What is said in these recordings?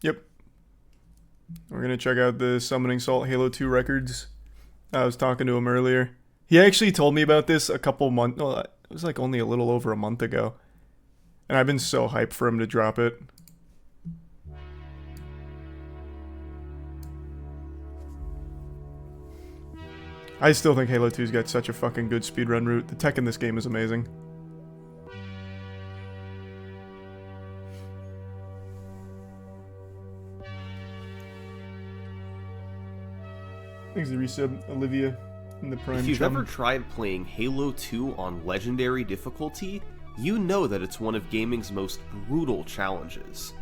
Yep. We're going to check out the Summoning Salt Halo 2 records. I was talking to him earlier. He actually told me about this a couple months... Well, it was like only a little over a month ago. And I've been so hyped for him to drop it. I still think Halo 2's got such a fucking good speedrun route. The tech in this game is amazing. Thanks to resub, Olivia, in the Prime If you've chum. ever tried playing Halo 2 on Legendary difficulty, you know that it's one of gaming's most brutal challenges.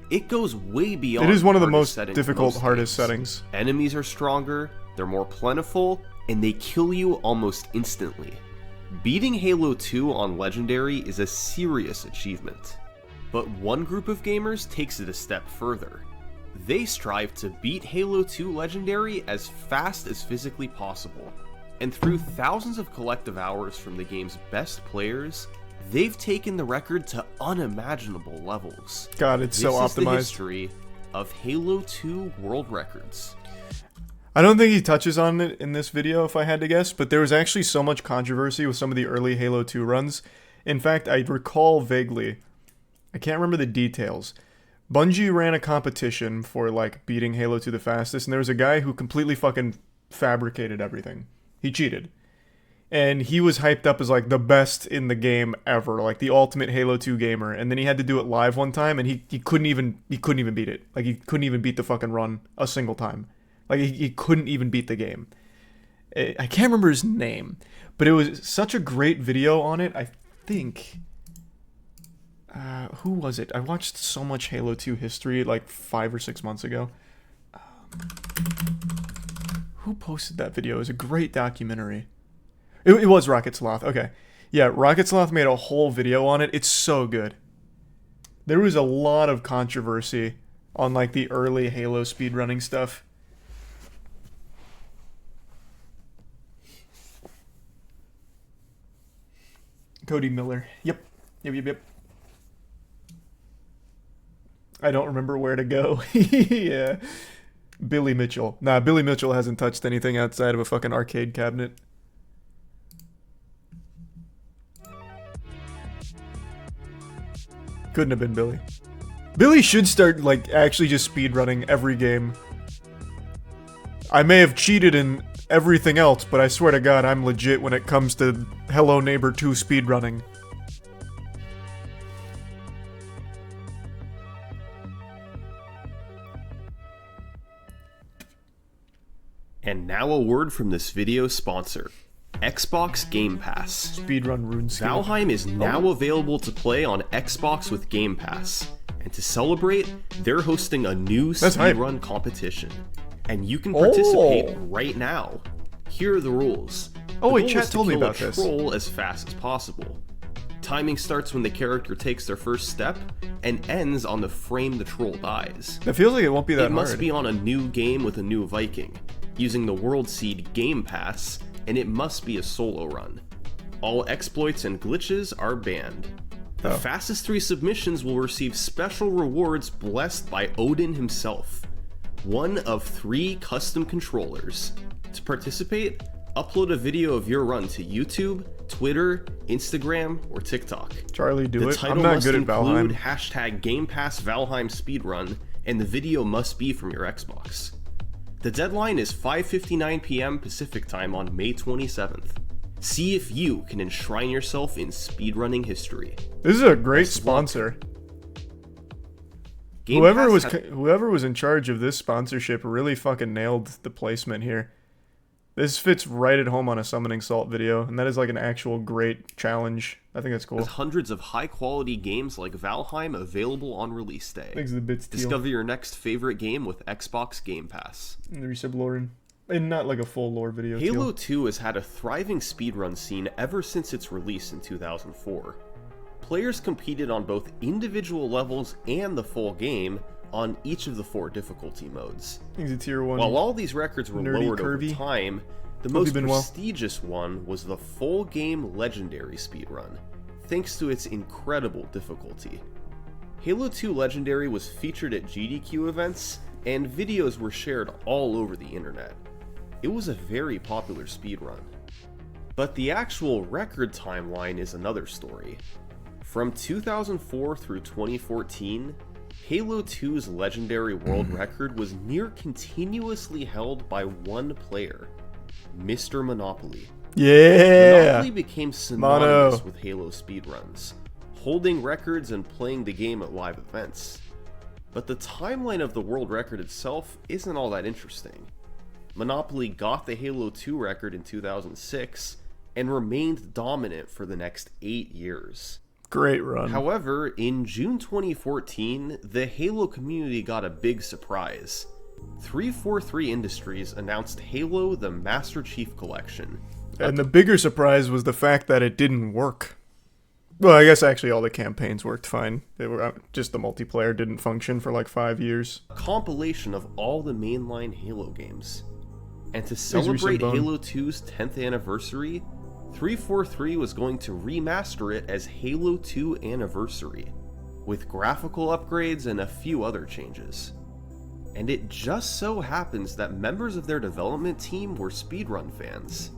It goes way beyond It is one of the hardest most settings difficult, most hardest games. settings. Enemies are stronger, they're more plentiful, and they kill you almost instantly. Beating Halo 2 on Legendary is a serious achievement. But one group of gamers takes it a step further. They strive to beat Halo 2 Legendary as fast as physically possible, and through thousands of collective hours from the game's best players, they've taken the record to unimaginable levels. God, it's so This is the optimized. history of Halo 2 world records. I don't think he touches on it in this video, if I had to guess, but there was actually so much controversy with some of the early Halo 2 runs. In fact, I recall vaguely, I can't remember the details. Bungie ran a competition for, like, beating Halo 2 the fastest, and there was a guy who completely fucking fabricated everything. He cheated. And he was hyped up as, like, the best in the game ever, like, the ultimate Halo 2 gamer, and then he had to do it live one time, and he couldn't even beat it. Like, he couldn't even beat the fucking run a single time. Like, he couldn't even beat the game. I can't remember his name, but it was such a great video on it. I think... who was it? I watched so much Halo 2 history like 5 or 6 months ago. Who posted that video? It was a great documentary. It was Rocket Sloth. Okay. Yeah, Rocket Sloth made a whole video on it. It's so good. There was a lot of controversy on like the early Halo speedrunning stuff. Cody Miller. Yep. Yep. I don't remember where to go. Yeah. Billy Mitchell. Nah, Billy Mitchell hasn't touched anything outside of a fucking arcade cabinet. Couldn't have been Billy. Billy should start, like, actually just speedrunning every game. I may have cheated in everything else, but I swear to God, I'm legit when it comes to Hello Neighbor 2 speedrunning. And now a word from this video's sponsor, Xbox Game Pass. Speedrun RuneScape. Valheim is now available to play on Xbox with Game Pass. And to celebrate, they're hosting a new That's hype. speedrun competition. And you can participate Oh. right now. Here are the rules. Oh, The wait, goal chat is to told me kill a about this. troll as fast as possible. Timing starts when the character takes their first step and ends on the frame the troll dies. It feels like it won't be that It must hard. be on a new game with a new Viking, using the World Seed Game Pass, and it must be a solo run. All exploits and glitches are banned. The Oh. fastest 3 submissions will receive special rewards blessed by Odin himself. One of 3 custom controllers. To participate, upload a video of your run to YouTube, Twitter, Instagram, or TikTok. Charlie, do The it. title I'm not must good at include Valheim. hashtag Game Pass Valheim speedrun, and the video must be from your Xbox. The deadline is 5:59 p.m. Pacific time on May 27th. See if you can enshrine yourself in speedrunning history. This is a great Best of luck. sponsor. Game Whoever Pass was whoever was in charge of this sponsorship really fucking nailed the placement here. This fits right at home on a Summoning Salt video, and that is like an actual great challenge. I think that's cool. has hundreds of high-quality games like Valheim available on release day. Thanks to the bits deal. Discover your next favorite game with Xbox Game Pass. And the resub Lauren. And not like a full lore video. Halo Teal. 2 has had a thriving speedrun scene ever since its release in 2004. Players competed on both individual levels and the full game on each of the 4 difficulty modes. Thanks to tier 1. While all these records were Nerdy lowered Kirby. over time, the Hope most you've been well. prestigious one was the full game Legendary speedrun, thanks to its incredible difficulty. Halo 2 Legendary was featured at GDQ events, and videos were shared all over the internet. It was a very popular speedrun. But the actual record timeline is another story. From 2004 through 2014, Halo 2's legendary world record was near continuously held by one player, Mr. Monopoly. Yeah! Monopoly became synonymous with Halo speedruns, holding records and playing the game at live events. But the timeline of the world record itself isn't all that interesting. Monopoly got the Halo 2 record in 2006 and remained dominant for the next 8 years. Great run. However, in June 2014, the Halo community got a big surprise. 343 Industries announced Halo the Master Chief Collection. And the bigger surprise was the fact that it didn't work. Well, I guess actually all the campaigns worked fine. They were just the multiplayer didn't function for like 5 years. A compilation of all the mainline Halo games. And to celebrate Halo 2's 10th anniversary, 343 was going to remaster it as Halo 2 Anniversary, with graphical upgrades and a few other changes. And it just so happens that members of their development team were speedrun fans.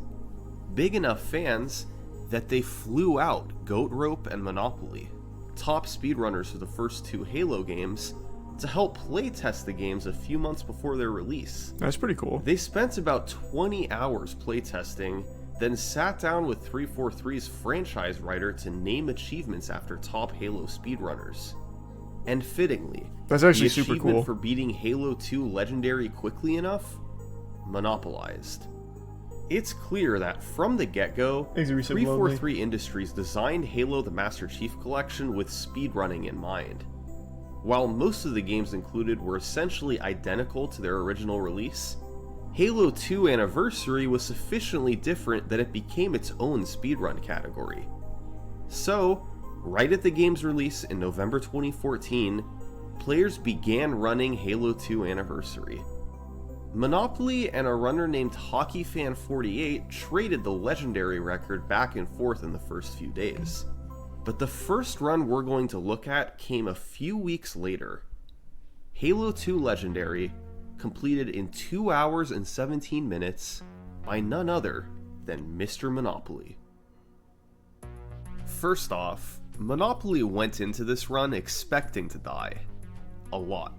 Big enough fans that they flew out Goat Rope and Monopoly, top speedrunners for the first 2 Halo games, to help playtest the games a few months before their release. That's pretty cool. They spent about 20 hours playtesting, then sat down with 343's franchise writer to name achievements after top Halo speedrunners. And fittingly, that's actually the super achievement cool for beating Halo 2 Legendary quickly enough, monopolized. It's clear that from the get-go, 343 Industries designed Halo the Master Chief Collection with speedrunning in mind. While most of the games included were essentially identical to their original release, Halo 2 Anniversary was sufficiently different that it became its own speedrun category. So, right at the game's release in November 2014, players began running Halo 2 Anniversary. Monopoly and a runner named HockeyFan48 traded the legendary record back and forth in the first few days. But the first run we're going to look at came a few weeks later. Halo 2 Legendary, completed in 2 hours and 17 minutes by none other than Mr. Monopoly. First off, Monopoly went into this run expecting to die. A lot.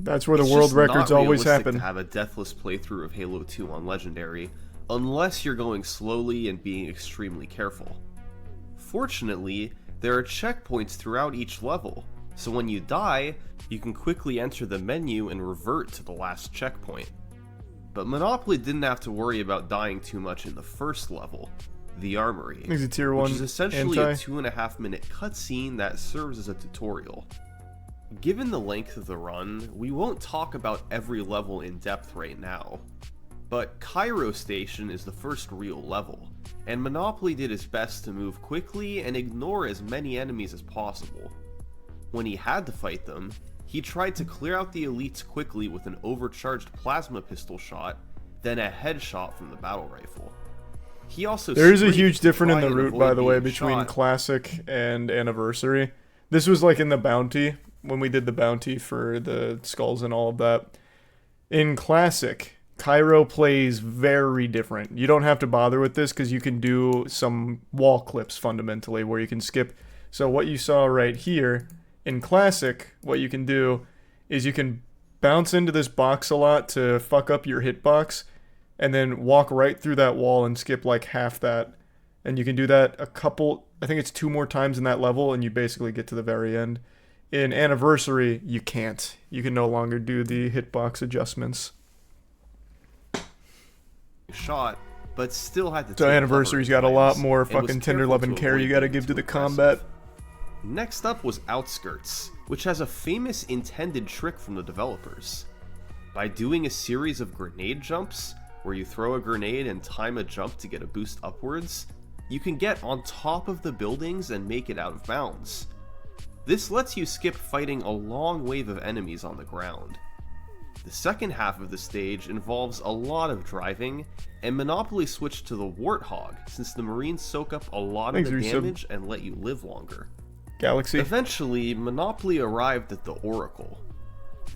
That's where the world records always happen. To have a deathless playthrough of Halo 2 on Legendary, unless you're going slowly and being extremely careful. Fortunately, there are checkpoints throughout each level, so when you die, you can quickly enter the menu and revert to the last checkpoint. But Monopoly didn't have to worry about dying too much in the first level, the Armory, which is essentially a 2.5 minute cutscene that serves as a tutorial. Given the length of the run, we won't talk about every level in depth right now, but Cairo Station is the first real level, and Monopoly did his best to move quickly and ignore as many enemies as possible. When he had to fight them, he tried to clear out the elites quickly with an overcharged plasma pistol shot, then a headshot from the battle rifle. He also there is a huge difference in the route, by the way, between Classic and Anniversary. This was like in the Bounty, when we did the Bounty for the skulls and all of that. In Classic, Cairo plays very different. You don't have to bother with this because you can do some wall clips fundamentally where you can skip. So what you saw right here, in Classic, what you can do is you can bounce into this box a lot to fuck up your hitbox, and then walk right through that wall and skip like half that. And you can do that a couple, I think it's 2 more times in that level, and you basically get to the very end. In Anniversary, you can't. You can no longer do the hitbox adjustments. Shot, but still had to. So Anniversary's got a lot more fucking tender love and care you gotta give to the combat. Next up was Outskirts, which has a famous intended trick from the developers. By doing a series of grenade jumps, where you throw a grenade and time a jump to get a boost upwards, you can get on top of the buildings and make it out of bounds. This lets you skip fighting a long wave of enemies on the ground. The second half of the stage involves a lot of driving, and Monopoly switched to the Warthog since the Marines soak up a lot of the damage and let you live longer. Galaxy. Eventually, Monopoly arrived at the Oracle.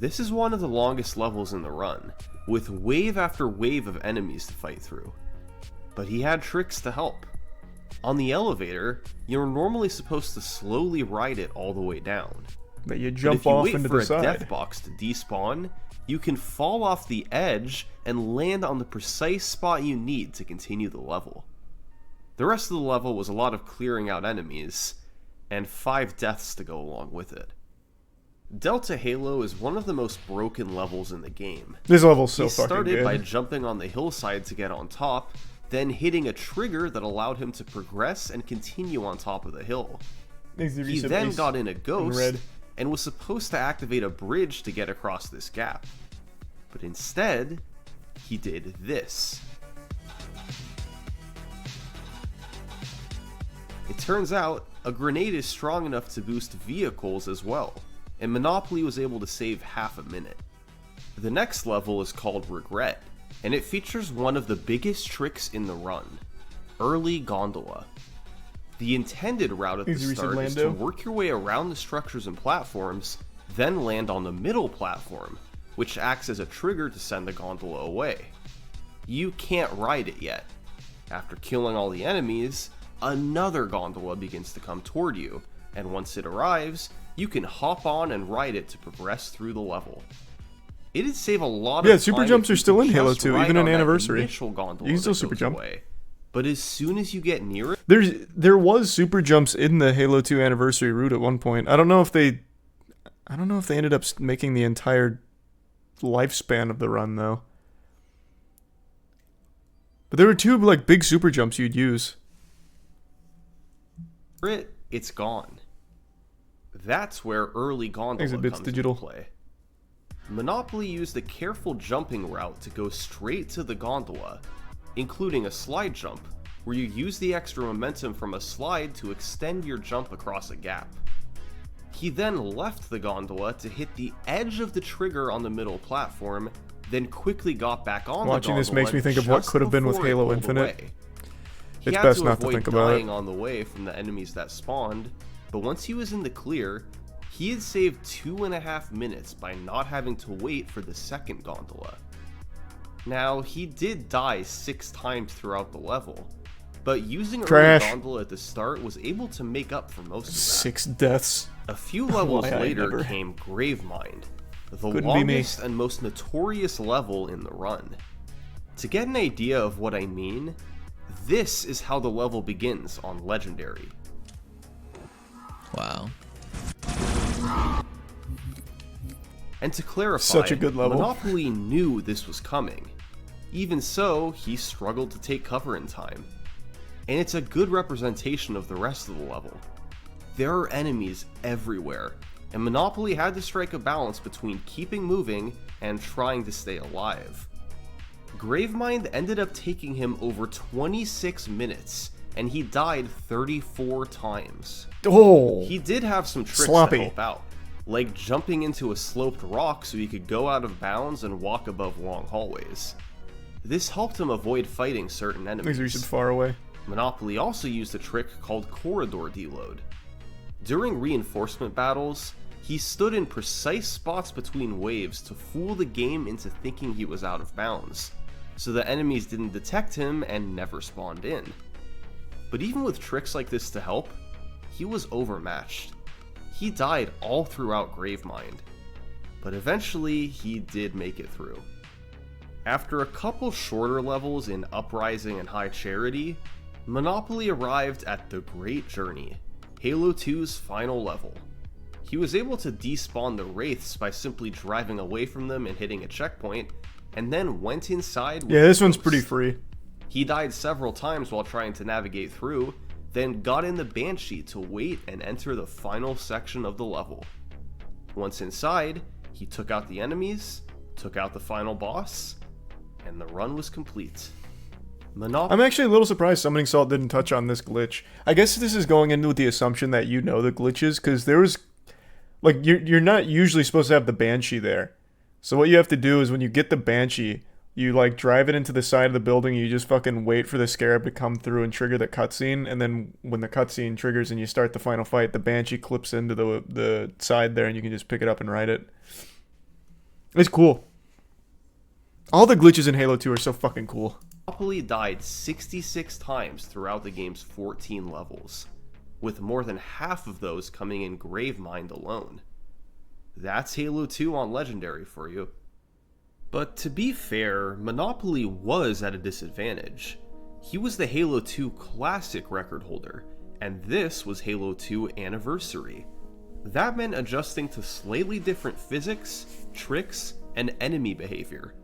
This is one of the longest levels in the run, with wave after wave of enemies to fight through. But he had tricks to help. On the elevator, you're normally supposed to slowly ride it all the way down. But you But jump if you off wait into for the a side. death box to despawn, you can fall off the edge and land on the precise spot you need to continue the level. The rest of the level was a lot of clearing out enemies, and 5 deaths to go along with it. Delta Halo is one of the most broken levels in the game. This level's so He fucking started good. by jumping on the hillside to get on top, then hitting a trigger that allowed him to progress and continue on top of the hill. He then got in a ghost red. and was supposed to activate a bridge to get across this gap. But instead, he did this. It turns out, a grenade is strong enough to boost vehicles as well, and Monopoly was able to save half a minute. The next level is called Regret, and it features one of the biggest tricks in the run, Early Gondola. The intended route at the Easy start is Lando. to work your way around the structures and platforms, then land on the middle platform, which acts as a trigger to send the gondola away. You can't ride it yet. After killing all the enemies, another gondola begins to come toward you, and once it arrives, you can hop on and ride it to progress through the level. It'd save a lot of Yeah, time super if jumps you are still could in Halo just 2, ride even on in that Anniversary. initial gondola You can still that super goes jump. away. But as soon as you get near it, There was super jumps in the Halo 2 Anniversary route at one point. I don't know if they ended up making the entire lifespan of the run though. But there were 2 like big super jumps you'd use. it's gone. That's where Early Gondola Exit bits comes digital. into play. Monopoly used a careful jumping route to go straight to the gondola, including a slide jump, where you use the extra momentum from a slide to extend your jump across a gap. He then left the gondola to hit the edge of the trigger on the middle platform, then quickly got back on Watching the gondola this makes me think of what just could have been with before it Halo pulled Infinite. away. He It's had best to not to avoid think about it. dying on the way from the enemies that spawned, but once he was in the clear, he had saved 2.5 minutes by not having to wait for the second gondola. Now, he did die 6 times throughout the level, but using Trash. Early Gondola at the start was able to make up for most of that. 6 deaths. A few levels Why I later never- came Gravemind, the Couldn't be me. longest and most notorious level in the run. To get an idea of what I mean, this is how the level begins on Legendary. Wow. And to clarify, Such a good level. Monopoly knew this was coming. Even so, he struggled to take cover in time. And it's a good representation of the rest of the level. There are enemies everywhere, and Monopoly had to strike a balance between keeping moving and trying to stay alive. Gravemind ended up taking him over 26 minutes, and he died 34 times. Oh. He did have some tricks Sloppy. to help out, like jumping into a sloped rock so he could go out of bounds and walk above long hallways. This helped him avoid fighting certain These are enemies. far away. Monopoly also used a trick called Corridor Deload. During reinforcement battles, he stood in precise spots between waves to fool the game into thinking he was out of bounds, so the enemies didn't detect him and never spawned in. But even with tricks like this to help, he was overmatched. He died all throughout Gravemind, but eventually he did make it through. After a couple shorter levels in Uprising and High Charity, Monopoly arrived at the Great Journey, Halo 2's final level. He was able to despawn the Wraiths by simply driving away from them and hitting a checkpoint, and then went inside with Yeah, this one's Ghost. pretty free. He died several times while trying to navigate through, then got in the Banshee to wait and enter the final section of the level. Once inside, he took out the enemies, took out the final boss, and the run was complete. I'm actually a little surprised Summoning Salt didn't touch on this glitch. I guess this is going into with the assumption that you know the glitches, because there was, like, you're not usually supposed to have the Banshee there. So what you have to do is when you get the Banshee, You like drive it into the side of the building. You just fucking wait for the scarab to come through and trigger the cutscene. And then when the cutscene triggers and you start the final fight, the Banshee clips into the side there, and you can just pick it up and ride it. It's cool. All the glitches in Halo 2 are so fucking cool. Monopoly died 66 times throughout the game's 14 levels, with more than half of those coming in Gravemind alone. That's Halo 2 on Legendary for you. But to be fair, Monopoly was at a disadvantage. He was the Halo 2 Classic record holder, and this was Halo 2 Anniversary. That meant adjusting to slightly different physics, tricks, and enemy behavior.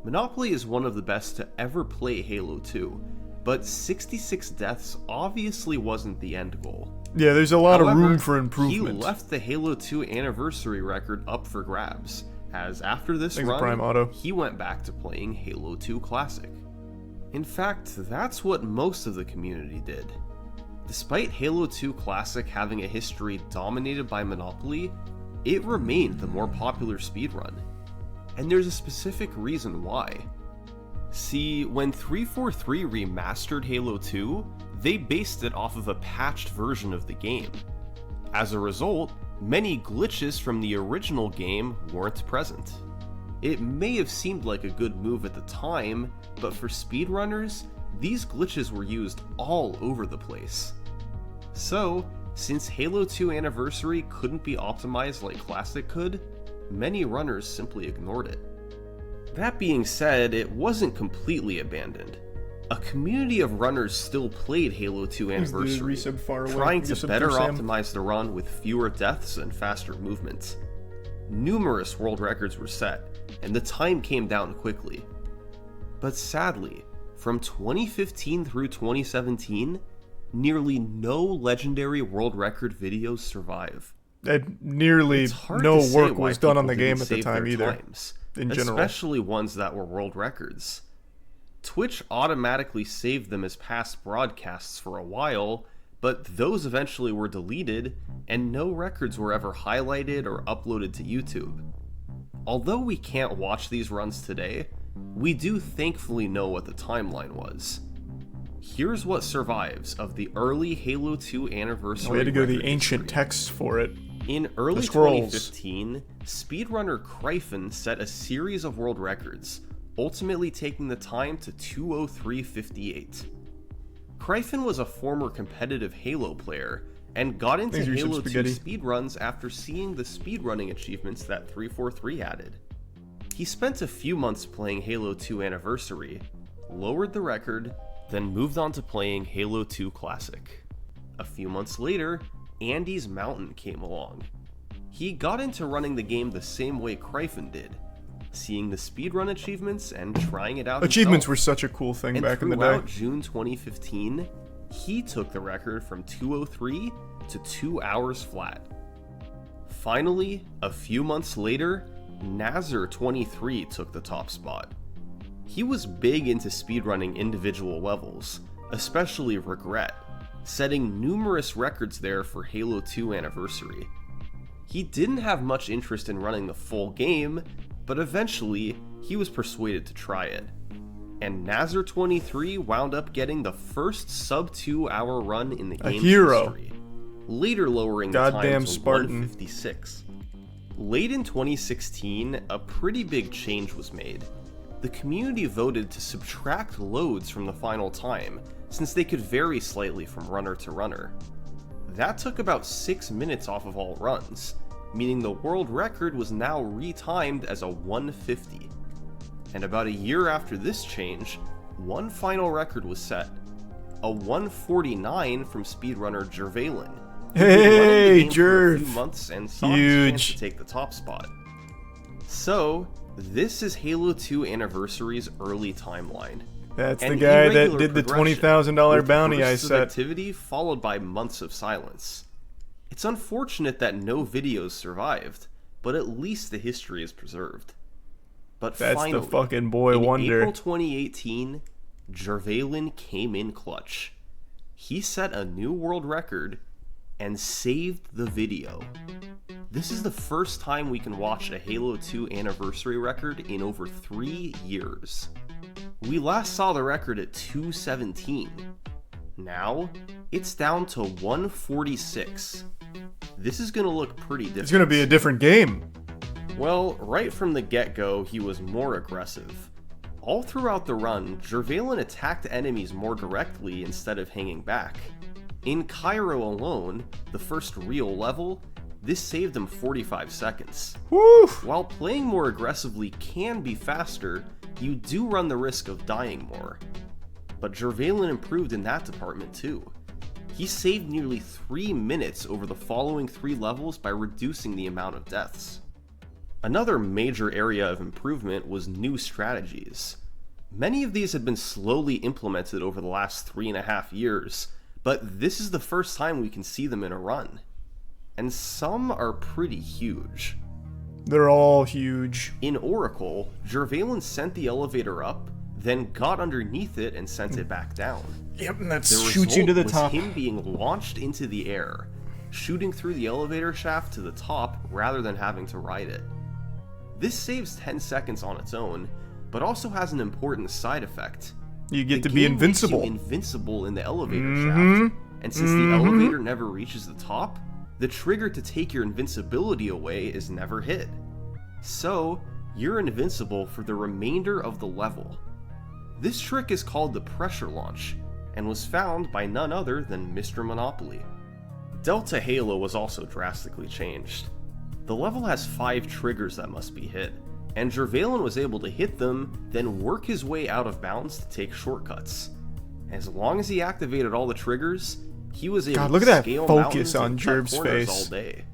Monopoly is one of the best to ever play Halo 2, but 66 deaths obviously wasn't the end goal. Yeah, there's a lot However, of room for improvement. He left the Halo 2 Anniversary record up for grabs, as after this Thanks to run, Prime Auto. he went back to playing Halo 2 Classic. In fact, that's what most of the community did. Despite Halo 2 Classic having a history dominated by Monopoly, it remained the more popular speedrun. And there's a specific reason why. See, when 343 remastered Halo 2, they based it off of a patched version of the game. As a result, many glitches from the original game weren't present. It may have seemed like a good move at the time, but for speedrunners, these glitches were used all over the place. So, since Halo 2 Anniversary couldn't be optimized like Classic could, many runners simply ignored it. That being said, it wasn't completely abandoned. A community of runners still played Halo 2 Anniversary, trying to better optimize the run with fewer deaths and faster movements. Numerous world records were set, and the time came down quickly. But sadly, from 2015 through 2017, nearly no legendary world record videos survive. Nearly no work was done on the game at the time either, in general. Especially ones that were world records. Twitch automatically saved them as past broadcasts for a while, but those eventually were deleted, and no records were ever highlighted or uploaded to YouTube. Although we can't watch these runs today, we do thankfully know what the timeline was. Here's what survives of the early Halo 2 Anniversary. We had to go to the ancient texts for it. In early 2015, speedrunner Kryphon set a series of world records, ultimately taking the time to 2:03:58. Kryphon was a former competitive Halo player, and got into Halo 2 speedruns after seeing the speedrunning achievements that 343 added. He spent a few months playing Halo 2 Anniversary, lowered the record, then moved on to playing Halo 2 Classic. A few months later, Andes Mountain came along. He got into running the game the same way Kryphon did, seeing the speedrun achievements and trying it out Achievements himself. were such a cool thing And back in the day. throughout June 2015, he took the record from 2:03 to 2 hours flat. Finally, a few months later, Nazar23 took the top spot. He was big into speedrunning individual levels, especially Regret, setting numerous records there for Halo 2 Anniversary. He didn't have much interest in running the full game, but eventually he was persuaded to try it. And Nazar23 wound up getting the first sub-2 hour run in the game's history, later lowering the time to 1:56. Late in 2016, a pretty big change was made. The community voted to subtract loads from the final time, since they could vary slightly from runner to runner. That took about 6 minutes off of all runs, meaning the world record was now retimed as a 150. And about a year after this change, one final record was set, a 149 from speedrunner Jervalen. Hey, Jerv! A few months and saw his chance to take the top spot. So, this is Halo 2 Anniversary's early timeline. That's the guy that did the $20,000 bounty I set. Activity followed by months of silence. It's unfortunate that no videos survived, but at least the history is preserved. But that's finally, the fucking boy wonder. In April 2018, Jervalen came in clutch. He set a new world record and saved the video. This is the first time we can watch a Halo 2 anniversary record in over 3 years. We last saw the record at 217. Now, it's down to 146. This is going to look pretty different. It's going to be a different game. Well, right from the get-go, he was more aggressive. All throughout the run, Jervalen attacked enemies more directly instead of hanging back. In Cairo alone, the first real level, this saved him 45 seconds. Woo! While playing more aggressively can be faster, you do run the risk of dying more. But Jervalen improved in that department too. He saved nearly 3 minutes over the following 3 levels by reducing the amount of deaths. Another major area of improvement was new strategies. Many of these had been slowly implemented over the last 3.5 years, but this is the first time we can see them in a run. And some are pretty huge. They're all huge. In Oracle, Jervalen sent the elevator up, then got underneath it and sent it back down. Yep, and that The shoots you to the result was top. him being launched into the air, shooting through the elevator shaft to the top rather than having to ride it. This saves 10 seconds on its own, but also has an important side effect. You get The to be game makes you invincible. invincible in the elevator shaft, and since the elevator never reaches the top, the trigger to take your invincibility away is never hit. So, you're invincible for the remainder of the level. This trick is called the pressure launch, and was found by none other than Mr. Monopoly. Delta Halo was also drastically changed. The level has 5 triggers that must be hit, and Jervalen was able to hit them, then work his way out of bounds to take shortcuts. As long as he activated all the triggers, he was able look to at that scale focus mountains on and cut Jerv's corners face. all day.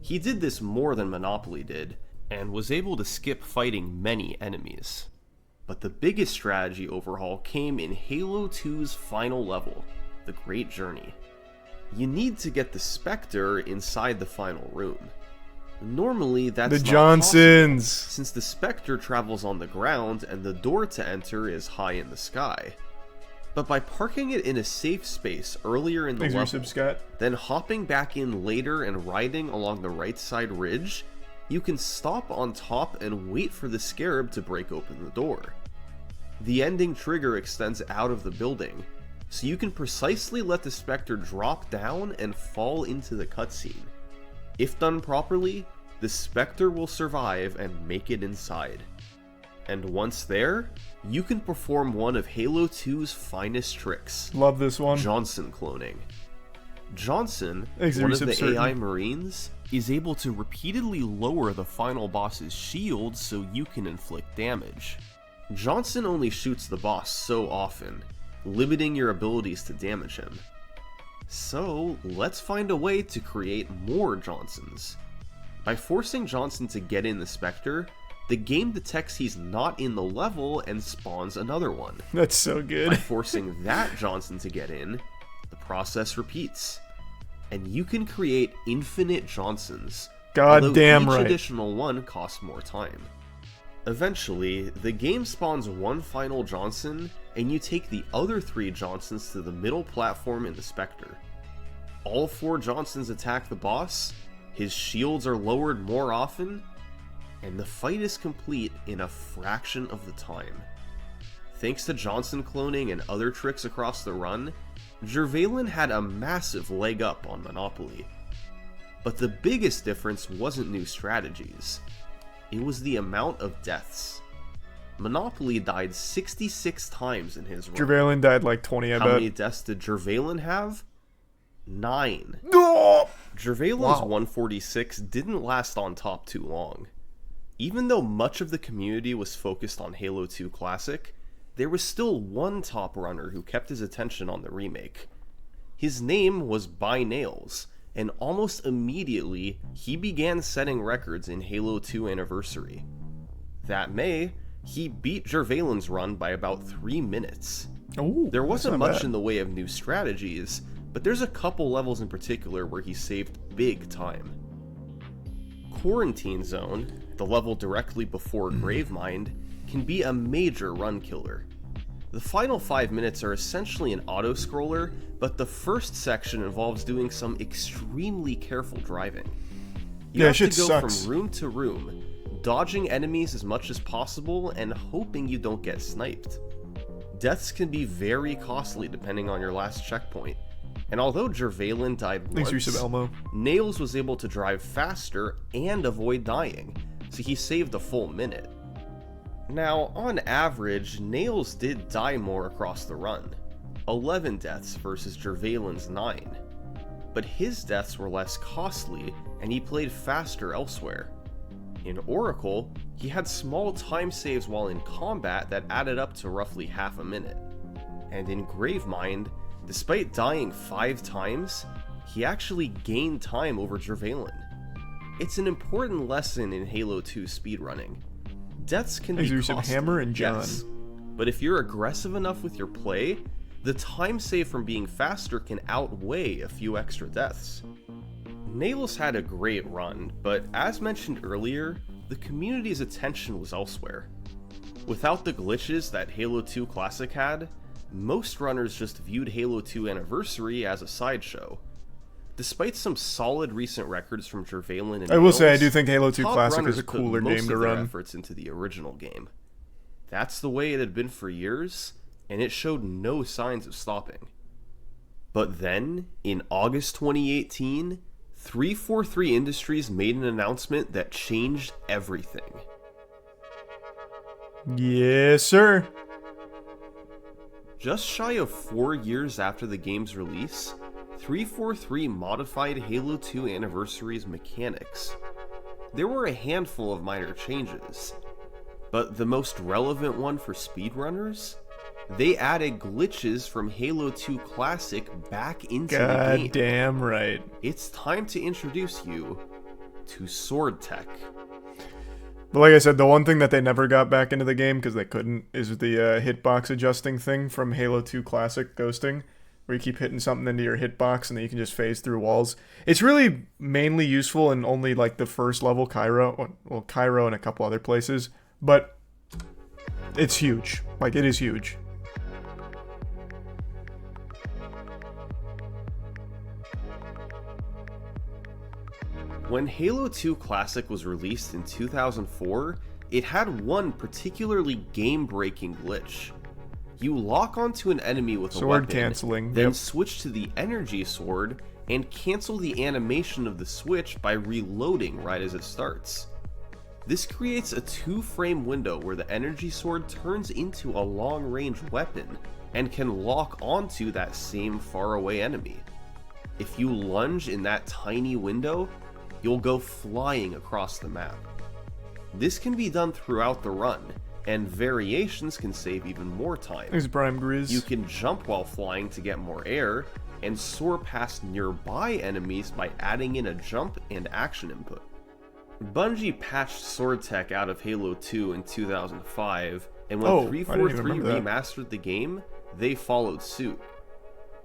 He did this more than Monopoly did, and was able to skip fighting many enemies. But the biggest strategy overhaul came in Halo 2's final level, the Great Journey. You need to get the Spectre inside the final room. Normally, that's The not Johnsons. possible, since the Spectre travels on the ground and the door to enter is high in the sky. But by parking it in a safe space earlier in the Thanks for your level, sub, Scott. then hopping back in later and riding along the right side ridge, you can stop on top and wait for the Scarab to break open the door. The ending trigger extends out of the building, so you can precisely let the Spectre drop down and fall into the cutscene. If done properly, the Spectre will survive and make it inside. And once there, you can perform one of Halo 2's finest tricks, Love this one. Johnson cloning. Johnson, Thanks, one of Reset the Certain. AI Marines, is able to repeatedly lower the final boss's shield so you can inflict damage. Johnson only shoots the boss so often, limiting your abilities to damage him. So, let's find a way to create more Johnsons. By forcing Johnson to get in the Spectre, the game detects he's not in the level and spawns another one. That's so By good. forcing that Johnson to get in, the process repeats. And you can create infinite Johnsons, God although damn each right. additional one costs more time. Eventually, the game spawns one final Johnson, and you take the other 3 Johnsons to the middle platform in the Spectre. All 4 Johnsons attack the boss, his shields are lowered more often, and the fight is complete in a fraction of the time. Thanks to Johnson cloning and other tricks across the run, Jervalen had a massive leg up on Monopoly. But the biggest difference wasn't new strategies. It was the amount of deaths. Monopoly died 66 times in his run. Jervalen died like 20, I How bet. many deaths did Jervalen have? 9. Oh! Jervalen's Wow. 146 didn't last on top too long. Even though much of the community was focused on Halo 2 Classic, there was still one top runner who kept his attention on the remake. His name was By Nails, and almost immediately, he began setting records in Halo 2 Anniversary. That May, he beat Jervalen's run by about 3 minutes. Ooh, There that's wasn't not much bad. in the way of new strategies, but there's a couple levels in particular where he saved big time. Quarantine Zone, the level directly before Gravemind, can be a major run killer. The final 5 minutes are essentially an auto-scroller, but the first section involves doing some extremely careful driving. You Yeah, have shit to go sucks. from room to room, dodging enemies as much as possible and hoping you don't get sniped. Deaths can be very costly depending on your last checkpoint, and although Jervalen died Thanks, once, Yusuf Elmo. Nails was able to drive faster and avoid dying, so he saved a full minute. Now, on average, Nails did die more across the run, 11 deaths versus Jervalen's 9. But his deaths were less costly, and he played faster elsewhere. In Oracle, he had small time saves while in combat that added up to roughly half a minute. And in Gravemind, despite dying 5 times, he actually gained time over Jervalen. It's an important lesson in Halo 2 speedrunning. Deaths can be Thanks, Yusuf costly, Hammer and John. yes, but if you're aggressive enough with your play, the time save from being faster can outweigh a few extra deaths. Nails had a great run, but as mentioned earlier, the community's attention was elsewhere. Without the glitches that Halo 2 Classic had, most runners just viewed Halo 2 Anniversary as a sideshow. Despite some solid recent records from Jervalen and I will say, I Nails, do think Halo 2 top Classic runners is a put cooler most game to of their run. efforts into the original game. That's the way it had been for years, and it showed no signs of stopping. But then, in August 2018, 343 Industries made an announcement that changed everything. Yes, sir. Just shy of 4 years after the game's release, 343 modified Halo 2 Anniversary's mechanics. There were a handful of minor changes, but the most relevant one for speedrunners? They added glitches from Halo 2 Classic back into the God game. damn right. It's time to introduce you to Sword Tech. But like I said, the one thing that they never got back into the game, because they couldn't, is the hitbox adjusting thing from Halo 2 Classic Ghosting, where you keep hitting something into your hitbox and then you can just phase through walls. It's really mainly useful in only like the first level Cairo, well, Cairo and a couple other places, but it's huge. Like, it is huge. When Halo 2 Classic was released in 2004, it had one particularly game-breaking glitch. You lock onto an enemy with a Sword weapon, canceling, then yep. switch to the energy sword, and cancel the animation of the switch by reloading right as it starts. This creates a 2-frame window where the energy sword turns into a long-range weapon and can lock onto that same faraway enemy. If you lunge in that tiny window, you'll go flying across the map. This can be done throughout the run, and variations can save even more time. There's Prime Grizz. You can jump while flying to get more air, and soar past nearby enemies by adding in a jump and action input. Bungie patched Sword Tech out of Halo 2 in 2005, and when Oh, I didn't even 343 remember that. remastered the game, they followed suit.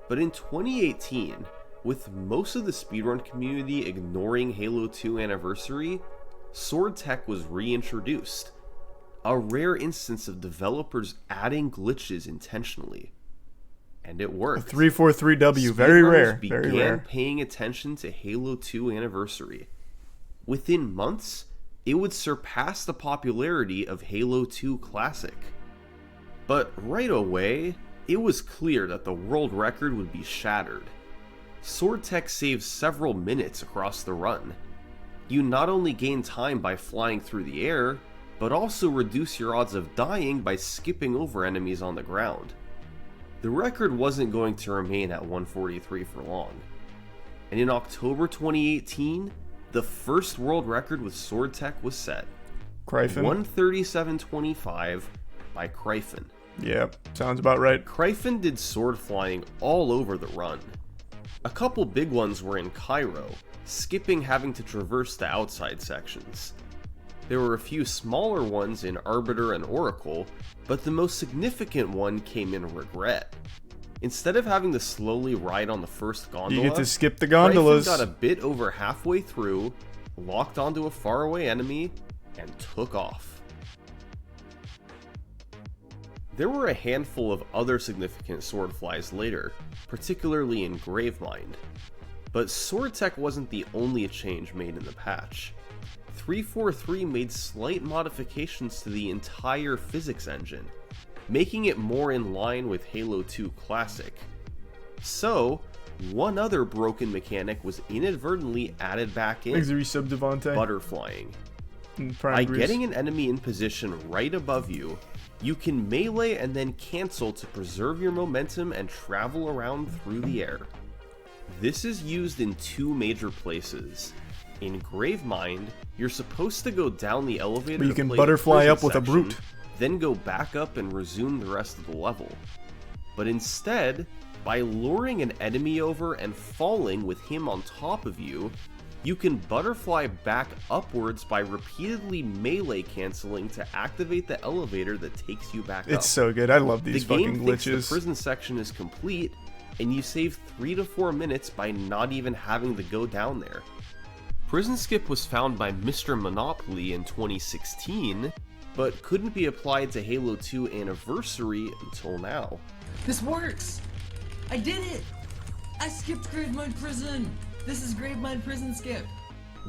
But in 2018, with most of the speedrun community ignoring Halo 2 Anniversary, Sword Tech was reintroduced. A rare instance of developers adding glitches intentionally. And it worked. 343W, very Speedrunners rare, began very rare. paying attention to Halo 2 Anniversary. Within months, it would surpass the popularity of Halo 2 Classic. But right away, it was clear that the world record would be shattered. Sword Tech saves several minutes across the run. You not only gain time by flying through the air, but also reduce your odds of dying by skipping over enemies on the ground. The record wasn't going to remain at 143 for long. And in October 2018, the first world record with Sword Tech was set. Cryphon? 137.25 by Cryphon. Yep, sounds about right. Cryphon did sword flying all over the run. A couple big ones were in Cairo, skipping having to traverse the outside sections. There were a few smaller ones in Arbiter and Oracle, but the most significant one came in Regret. Instead of having to slowly ride on the first gondola, You get to skip the Cryphon gondolas. got a bit over halfway through, locked onto a faraway enemy, and took off. There were a handful of other significant sword flies later, particularly in Gravemind. But Sword Tech wasn't the only change made in the patch. 343 made slight modifications to the entire physics engine, making it more in line with Halo 2 Classic. So, one other broken mechanic was inadvertently added back in: Thanks to resub Devontae. butterflying. Prime By Bruce. getting an enemy in position right above you, you can melee and then cancel to preserve your momentum and travel around through the air. This is used in two major places. In Gravemind, you're supposed to go down the elevator But you to can play the butterfly prison up with a section, brute. then go back up and resume the rest of the level. But instead, by luring an enemy over and falling with him on top of you, you can butterfly back upwards by repeatedly melee canceling to activate the elevator that takes you back up. It's so good. I love these The game fucking thinks glitches. the prison section is complete, and you save 3 to 4 minutes by not even having to go down there. Prison Skip was found by Mr. Monopoly in 2016, but couldn't be applied to Halo 2 Anniversary until now. This works! I did it! I skipped Gravemind Prison! This is Gravemind Prison Skip!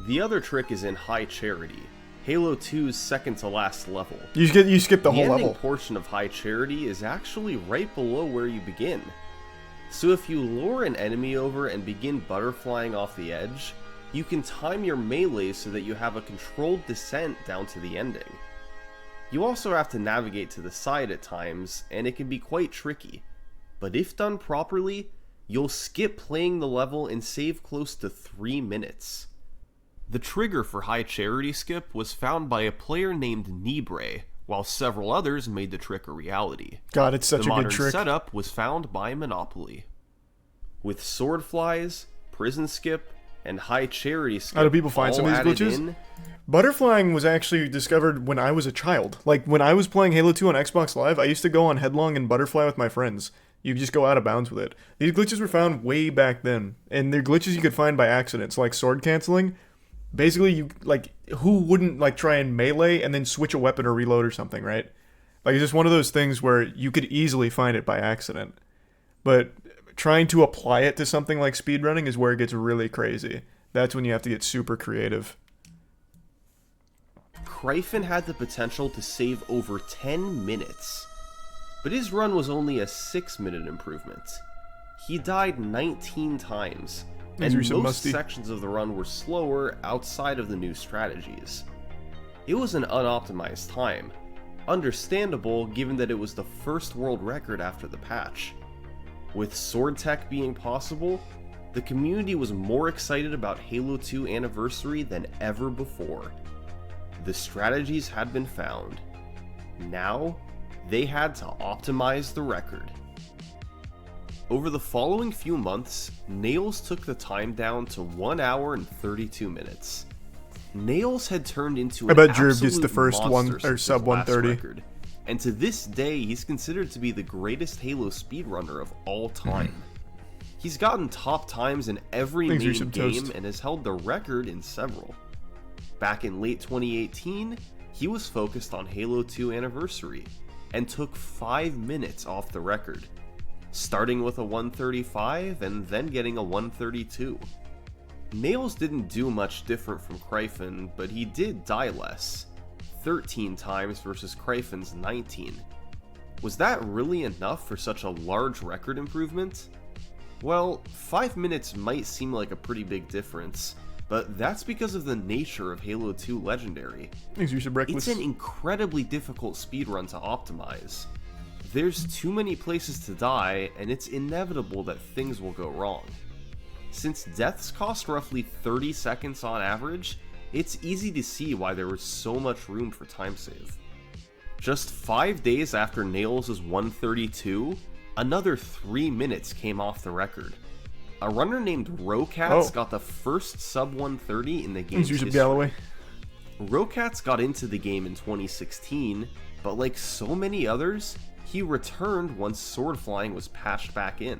The other trick is in High Charity, Halo 2's second to last level. You skip the The whole ending level. portion of High Charity is actually right below where you begin. So if you lure an enemy over and begin butterflying off the edge, you can time your melee so that you have a controlled descent down to the ending. You also have to navigate to the side at times, and it can be quite tricky. But if done properly, you'll skip playing the level and save close to 3 minutes. The trigger for High Charity Skip was found by a player named Nibre, while several others made the trick a reality. God, it's such The a modern good trick. setup was found by Monopoly. With Sword Flies, Prison Skip, and High Charity Skip How do people find some all of these added glitches? in, Butterflying was actually discovered when I was a child. Like, when I was playing Halo 2 on Xbox Live, I used to go on Headlong and butterfly with my friends. You just go out of bounds with it. These glitches were found way back then, and they're glitches you could find by accident. So, like, sword canceling. Basically, you, like, who wouldn't, like, try and melee and then switch a weapon or reload or something, right? Like, it's just one of those things where you could easily find it by accident. But trying to apply it to something like speedrunning is where it gets really crazy. That's when you have to get super creative. Kryphon had the potential to save over 10 minutes, but his run was only a 6-minute improvement. He died 19 times, Thanks, and Reset most Musty. sections of the run were slower outside of the new strategies. It was an unoptimized time, understandable given that it was the first world record after the patch. With Sword Tech being possible, the community was more excited about Halo 2 Anniversary than ever before. The strategies had been found. Now, they had to optimize the record. Over the following few months, Nails took the time down to 1 hour and 32 minutes. Nails had turned into I an bet Jerv gets absolute the first monster one or since sub his last 130. record, and to this day, he's considered to be the greatest Halo speedrunner of all time. He's gotten top times in every Thanks, main Resub game Toast. and has held the record in several. Back in late 2018, he was focused on Halo 2 Anniversary and took 5 minutes off the record, starting with a 135 and then getting a 132. Nails didn't do much different from Kryphon, but he did die less, 13 times versus Kryphon's 19. Was that really enough for such a large record improvement? Well, 5 minutes might seem like a pretty big difference, but that's because of the nature of Halo 2 Legendary. Thanks, Resub Reckless. It's an incredibly difficult speedrun to optimize. There's too many places to die, and it's inevitable that things will go wrong. Since deaths cost roughly 30 seconds on average, it's easy to see why there was so much room for time save. Just 5 days after Nails' 132, another 3 minutes came off the record. A runner named Rocats got the first sub 130 in the game's Thanks, Resub history. Galloway. Rocats got into the game in 2016, but like so many others, he returned once sword flying was patched back in.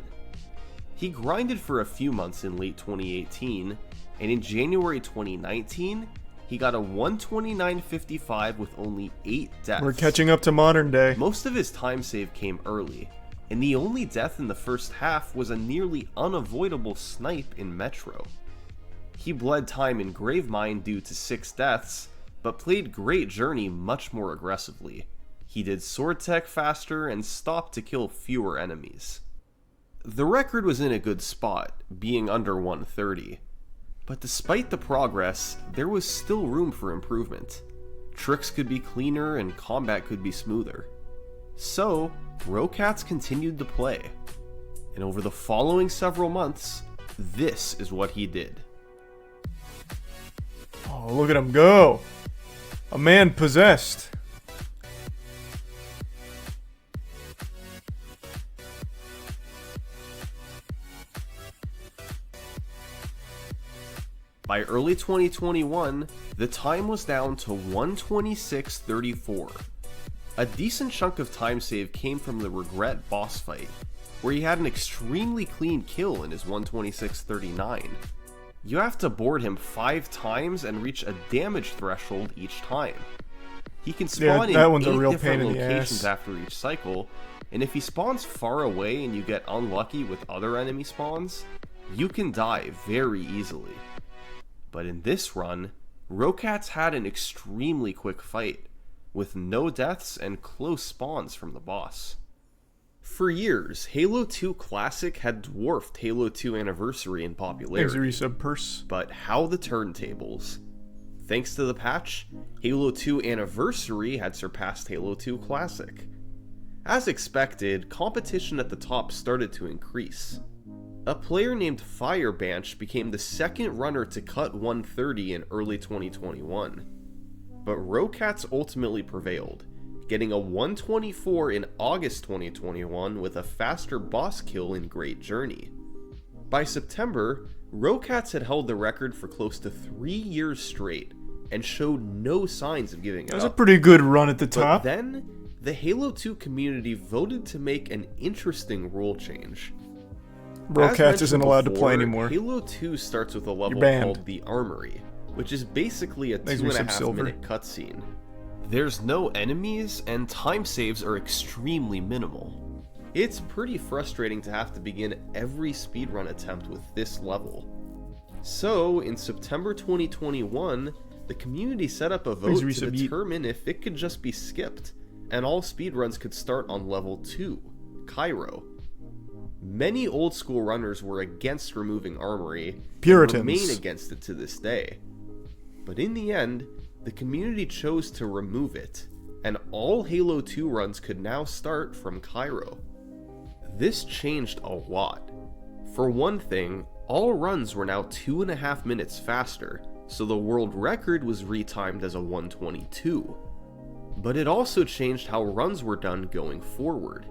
He grinded for a few months in late 2018, and in January 2019, he got a 129.55 with only 8 deaths. We're catching up to modern day. Most of his time save came early, and the only death in the first half was a nearly unavoidable snipe in Metro. He bled time in Gravemind due to 6 deaths, but played Great Journey much more aggressively. He did sword tech faster and stopped to kill fewer enemies. The record was in a good spot, being under 130. But despite the progress, there was still room for improvement. Tricks could be cleaner and combat could be smoother. So, Rocats continued to play. And over the following several months, this is what he did. Oh, look at him go! A man possessed. By early 2021, the time was down to 126.34. A decent chunk of time save came from the Regret boss fight, where he had an extremely clean kill in his 126.39. You have to board him 5 times and reach a damage threshold each time. He can spawn in 8 different locations after each cycle, and if he spawns far away and you get unlucky with other enemy spawns, you can die very easily. But in this run, Rocats had an extremely quick fight, with no deaths and close spawns from the boss. For years, Halo 2 Classic had dwarfed Halo 2 Anniversary in popularity. But how the turntables. Thanks to the patch, Halo 2 Anniversary had surpassed Halo 2 Classic. As expected, competition at the top started to increase. A player named Firebanch became the second runner to cut 130 in early 2021. But Rocats ultimately prevailed, getting a 124 in August 2021 with a faster boss kill in Great Journey. By September, Rocats had held the record for close to 3 years straight and showed no signs of giving it up. That was a pretty good run at the top. But then, the Halo 2 community voted to make an interesting rule change. Rocats isn't allowed to play anymore. Halo 2 starts with a level called the Armory, which is basically a 2.5 minute cutscene. There's no enemies, and time saves are extremely minimal. It's pretty frustrating to have to begin every speedrun attempt with this level. So, in September 2021, the community set up a vote to determine if it could just be skipped, and all speedruns could start on level 2, Cairo. Many old school runners were against removing Armory, Puritans, and remain against it to this day. But in the end, the community chose to remove it, and all Halo 2 runs could now start from Cairo. This changed a lot. For one thing, all runs were now 2.5 minutes faster, so the world record was retimed as a 122. But it also changed how runs were done going forward.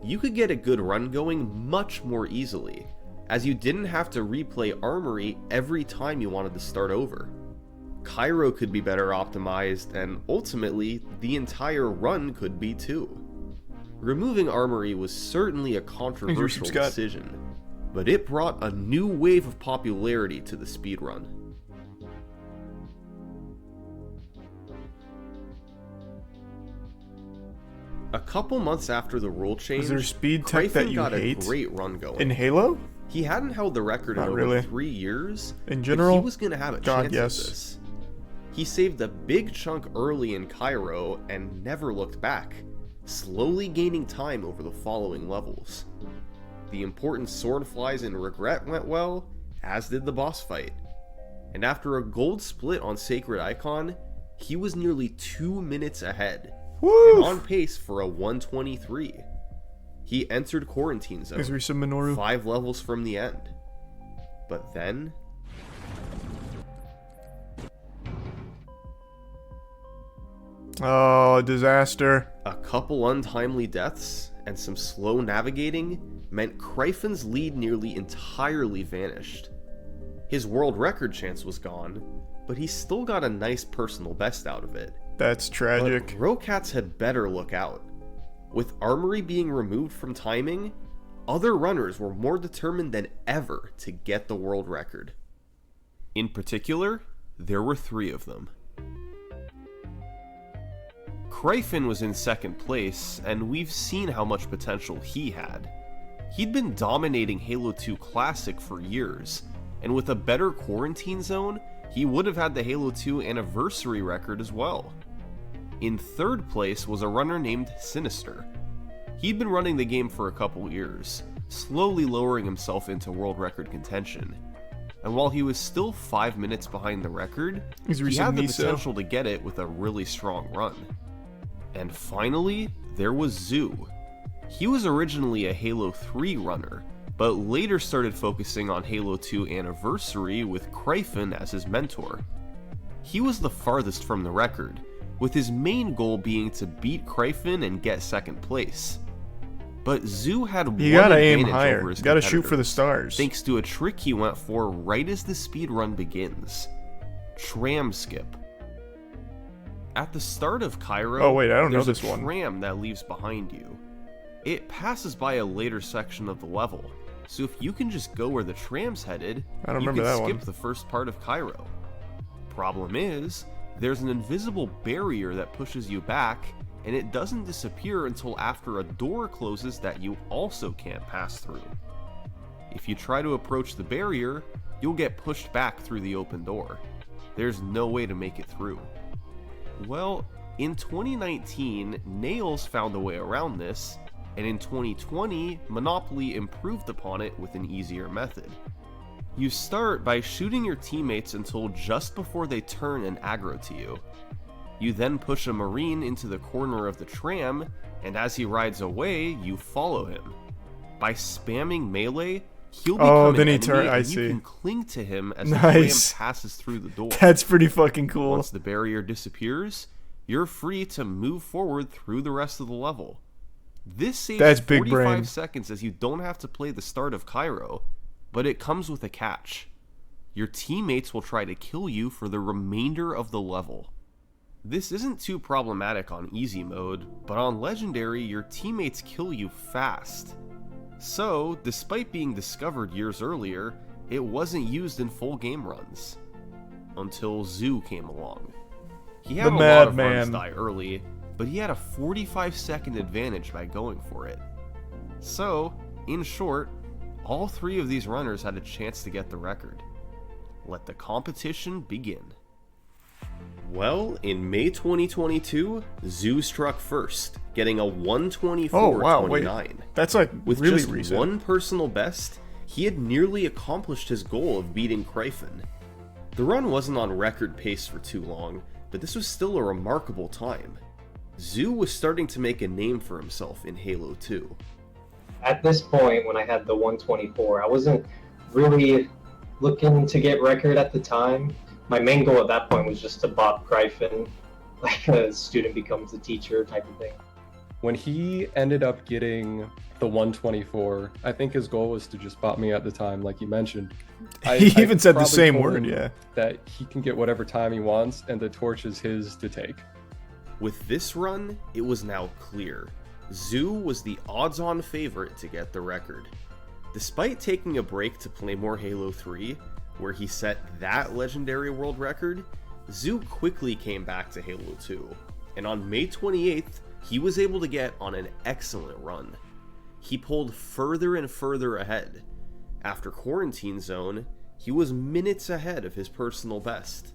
You could get a good run going much more easily, as you didn't have to replay Armory every time you wanted to start over. Cairo could be better optimized, and ultimately, the entire run could be too. Removing Armory was certainly a controversial decision, but it brought a new wave of popularity to the speedrun. A couple months after the rule change, is there speed tech that you got hate a great run going. in Halo? He hadn't held the record in over 3 years. In general, but he was going to have a chance at this. He saved a big chunk early in Cairo and never looked back, slowly gaining time over the following levels. The important sword flies in Regret went well, as did the boss fight. And after a gold split on Sacred Icon, he was nearly 2 minutes ahead. Woo! And on pace for a 123. He entered Quarantine Zone, 5 levels from the end. But then... oh, disaster. A couple untimely deaths and some slow navigating meant Cryphon's lead nearly entirely vanished. His world record chance was gone, but he still got a nice personal best out of it. That's tragic. But Rocats had better look out. With Armory being removed from timing, other runners were more determined than ever to get the world record. In particular, there were 3 of them. Kryphon was in second place, and we've seen how much potential he had. He'd been dominating Halo 2 Classic for years, and with a better quarantine zone, he would have had the Halo 2 Anniversary record as well. In third place was a runner named Sinister. He'd been running the game for a couple years, slowly lowering himself into world record contention. And while he was still 5 minutes behind the record, he had the potential to get it with a really strong run. And finally, there was Zoo. He was originally a Halo 3 runner, but later started focusing on Halo 2 Anniversary with Kryphon as his mentor. He was the farthest from the record, with his main goal being to beat Kryphon and get second place. But Zoo had one You gotta aim advantage higher. over his You gotta shoot for the competitors, stars. thanks to a trick he went for right as the speedrun begins. Tram skip. At the start of Cairo, Oh, wait, I don't know there's this a one. tram that leaves behind you. It passes by a later section of the level, so if you can just go where the tram's headed, I don't you remember can that skip one. the first part of Cairo. Problem is, there's an invisible barrier that pushes you back, and it doesn't disappear until after a door closes that you also can't pass through. If you try to approach the barrier, you'll get pushed back through the open door. There's no way to make it through. Well, in 2019, Nails found a way around this, and in 2020, Monopoly improved upon it with an easier method. You start by shooting your teammates until just before they turn and aggro to you. You then push a Marine into the corner of the tram, and as he rides away, you follow him. By spamming melee, he'll become then an he enemy, I and see. you can cling to him as the Nice. tram passes through the door. That's pretty fucking cool. Once the barrier disappears, you're free to move forward through the rest of the level. This saves That's big 45 brain. seconds as you don't have to play the start of Cairo, but it comes with a catch. Your teammates will try to kill you for the remainder of the level. This isn't too problematic on easy mode, but on legendary, your teammates kill you fast. So, despite being discovered years earlier, it wasn't used in full game runs. Until Zoo came along. He had The a lot of madman. runs die early, but he had a 45-second advantage by going for it. So, in short, all three of these runners had a chance to get the record. Let the competition begin. Well, in May 2022, Zoo struck first, getting a 124.29. Oh wow, wait. That's like With really just recent. one personal best, he had nearly accomplished his goal of beating Kryphon. The run wasn't on record pace for too long, but this was still a remarkable time. Zoo was starting to make a name for himself in Halo 2. At this point, when I had the 124, I wasn't really looking to get record at the time. My main goal at that point was just to bop Kryphon, like a student becomes a teacher type of thing. When he ended up getting the 124, I think his goal was to just bop me at the time, like you mentioned. He even said the probably same told word, him yeah. That he can get whatever time he wants, and the torch is his to take. With this run, it was now clear. Zoo was the odds-on favorite to get the record. Despite taking a break to play more Halo 3, where he set that legendary world record, Zoo quickly came back to Halo 2, and on May 28th, he was able to get on an excellent run. He pulled further and further ahead. After Quarantine Zone, he was minutes ahead of his personal best,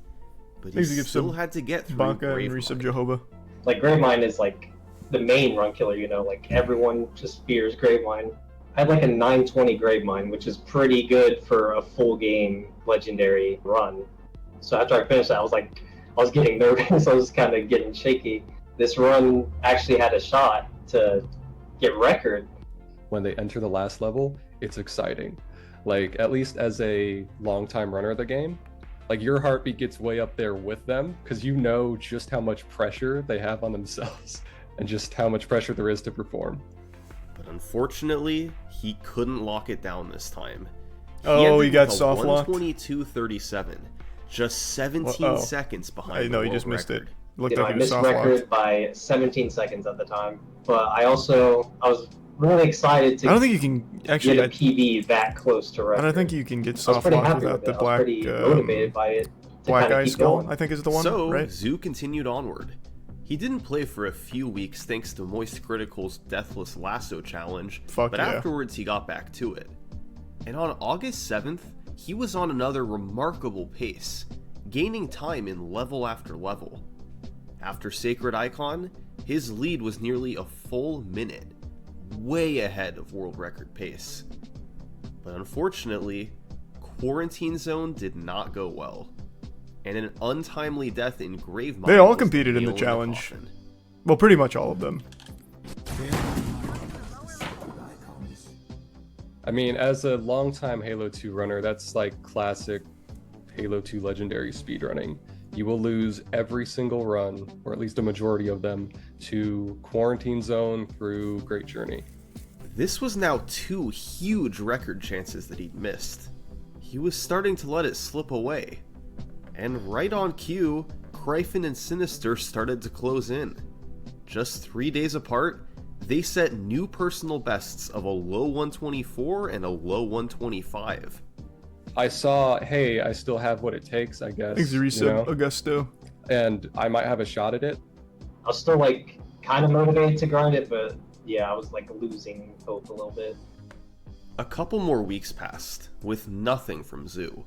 but he Thanks to give still some had to get through Banka and Gravemind. Resub Jehovah. Like Gravemind is like the main run killer, you know, like everyone just fears Gravemind. I had like a 920 Gravemind, which is pretty good for a full game legendary run. So after I finished that, I was getting nervous. I was kind of getting shaky. This run actually had a shot to get record. When they enter the last level, it's exciting. Like, at least as a longtime runner of the game, like your heartbeat gets way up there with them because you know just how much pressure they have on themselves and just how much pressure there is to perform. But unfortunately, he couldn't lock it down this time. Oh, he ended got with a soft locked? 122.37, just 17 Uh-oh. seconds behind I the know you world just missed it. record. Looked You know, like I he was missed soft record locked. by 17 seconds at the time. But I was really excited to I don't think you can actually. get a PB that close to I record. don't think you can get I was soft pretty locked happy without with the it. I was black pretty motivated by it to black kind of eye keep skull. going. I think is the one, So, right? Zoo continued onward. He didn't play for a few weeks thanks to Moist Critical's Deathless Lasso challenge, Fuck but yeah. afterwards he got back to it. And on August 7th, he was on another remarkable pace, gaining time in level after level. After Sacred Icon, his lead was nearly a full minute, way ahead of world record pace. But unfortunately, Quarantine Zone did not go well, and an untimely death in Gravemind. They all was competed in the nail challenge. coffin. Well, pretty much all of them. I mean, as a longtime Halo 2 runner, that's like classic Halo 2 legendary speedrunning. You will lose every single run, or at least a majority of them, to Quarantine Zone through Great Journey. This was now 2 huge record chances that he'd missed. He was starting to let it slip away. And right on cue, Kryphon and Sinister started to close in. Just 3 days apart, they set new personal bests of a low 124 and a low 125. I saw, hey, I still have what it takes, I guess. Thanks, you Reset know, Augusto. and I might have a shot at it. I was still like kind of motivated to grind it, but yeah, I was like losing hope a little bit. A couple more weeks passed, with nothing from Zoo.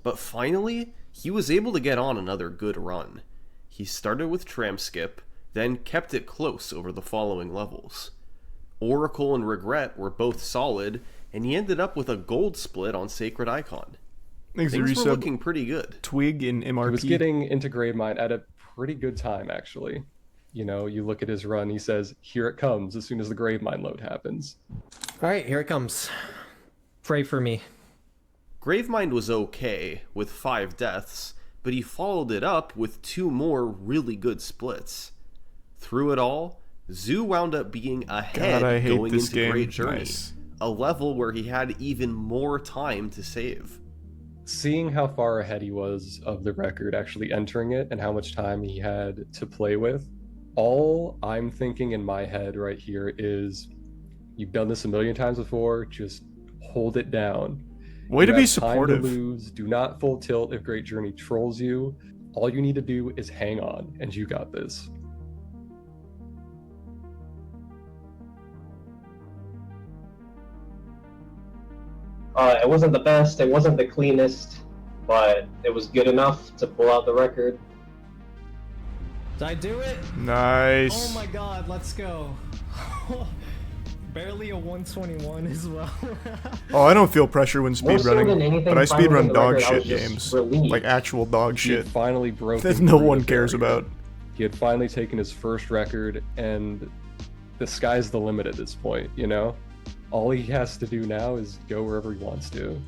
But finally, he was able to get on another good run. He started with Tramskip, then kept it close over the following levels. Oracle and Regret were both solid, and he ended up with a gold split on Sacred Icon. Thanks, Things were Reset. looking pretty good. Twig in MRP. He was getting into Gravemind at a pretty good time, actually. You know, you look at his run, he says, here it comes as soon as the Gravemind load happens. All right, here it comes. Pray for me. Gravemind was okay, with 5 deaths, but he followed it up with 2 more really good splits. Through it all, Zoo wound up being ahead God, I hate going this into game. Great Journey, Nice. a level where he had even more time to save. Seeing how far ahead he was of the record actually entering it and how much time he had to play with, all I'm thinking in my head right here is, you've done this a million times before, just hold it down. Way to You be have time supportive. to lose. Do not full tilt if Great Journey trolls you. All you need to do is hang on, and you got this. It wasn't the best, it wasn't the cleanest, but it was good enough to pull out the record. Did I do it? Nice. Oh my god, let's go. Barely a 121 as well. Oh, I don't feel pressure when More so than speedrunning, anything, but I finally speedrun the dog record, I shit was just games. relieved. Like actual dog He shit had finally broken that no through one the cares barrier. about. He had finally taken his first record, and the sky's the limit at this point, you know? All he has to do now is go wherever he wants to.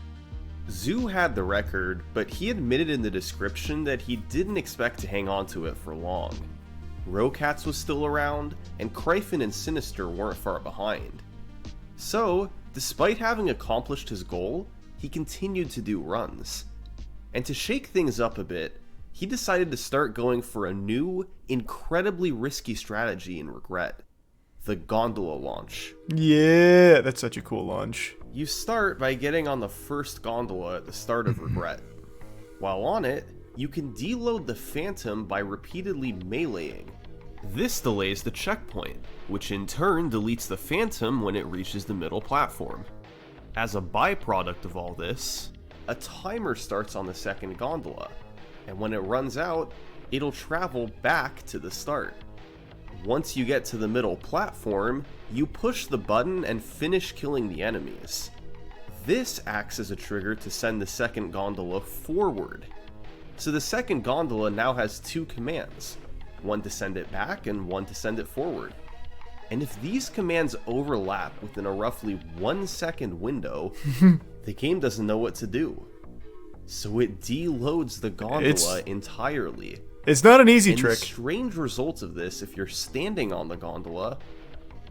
Zoo had the record, but he admitted in the description that he didn't expect to hang on to it for long. Rocats was still around, and Kryphon and Sinister weren't far behind. So, despite having accomplished his goal, he continued to do runs. And to shake things up a bit, he decided to start going for a new, incredibly risky strategy in Regret: the gondola launch. Yeah, that's such a cool launch. You start by getting on the first gondola at the start of Regret. While on it, you can deload the Phantom by repeatedly meleeing. This delays the checkpoint, which in turn deletes the Phantom when it reaches the middle platform. As a byproduct of all this, a timer starts on the second gondola, and when it runs out, it'll travel back to the start. Once you get to the middle platform, you push the button and finish killing the enemies. This acts as a trigger to send the second gondola forward. So the second gondola now has 2 commands, one to send it back and one to send it forward. And if these commands overlap within a roughly 1 second window, the game doesn't know what to do. So it deloads the gondola entirely. It's not an easy And trick. the strange results of this, if you're standing on the gondola,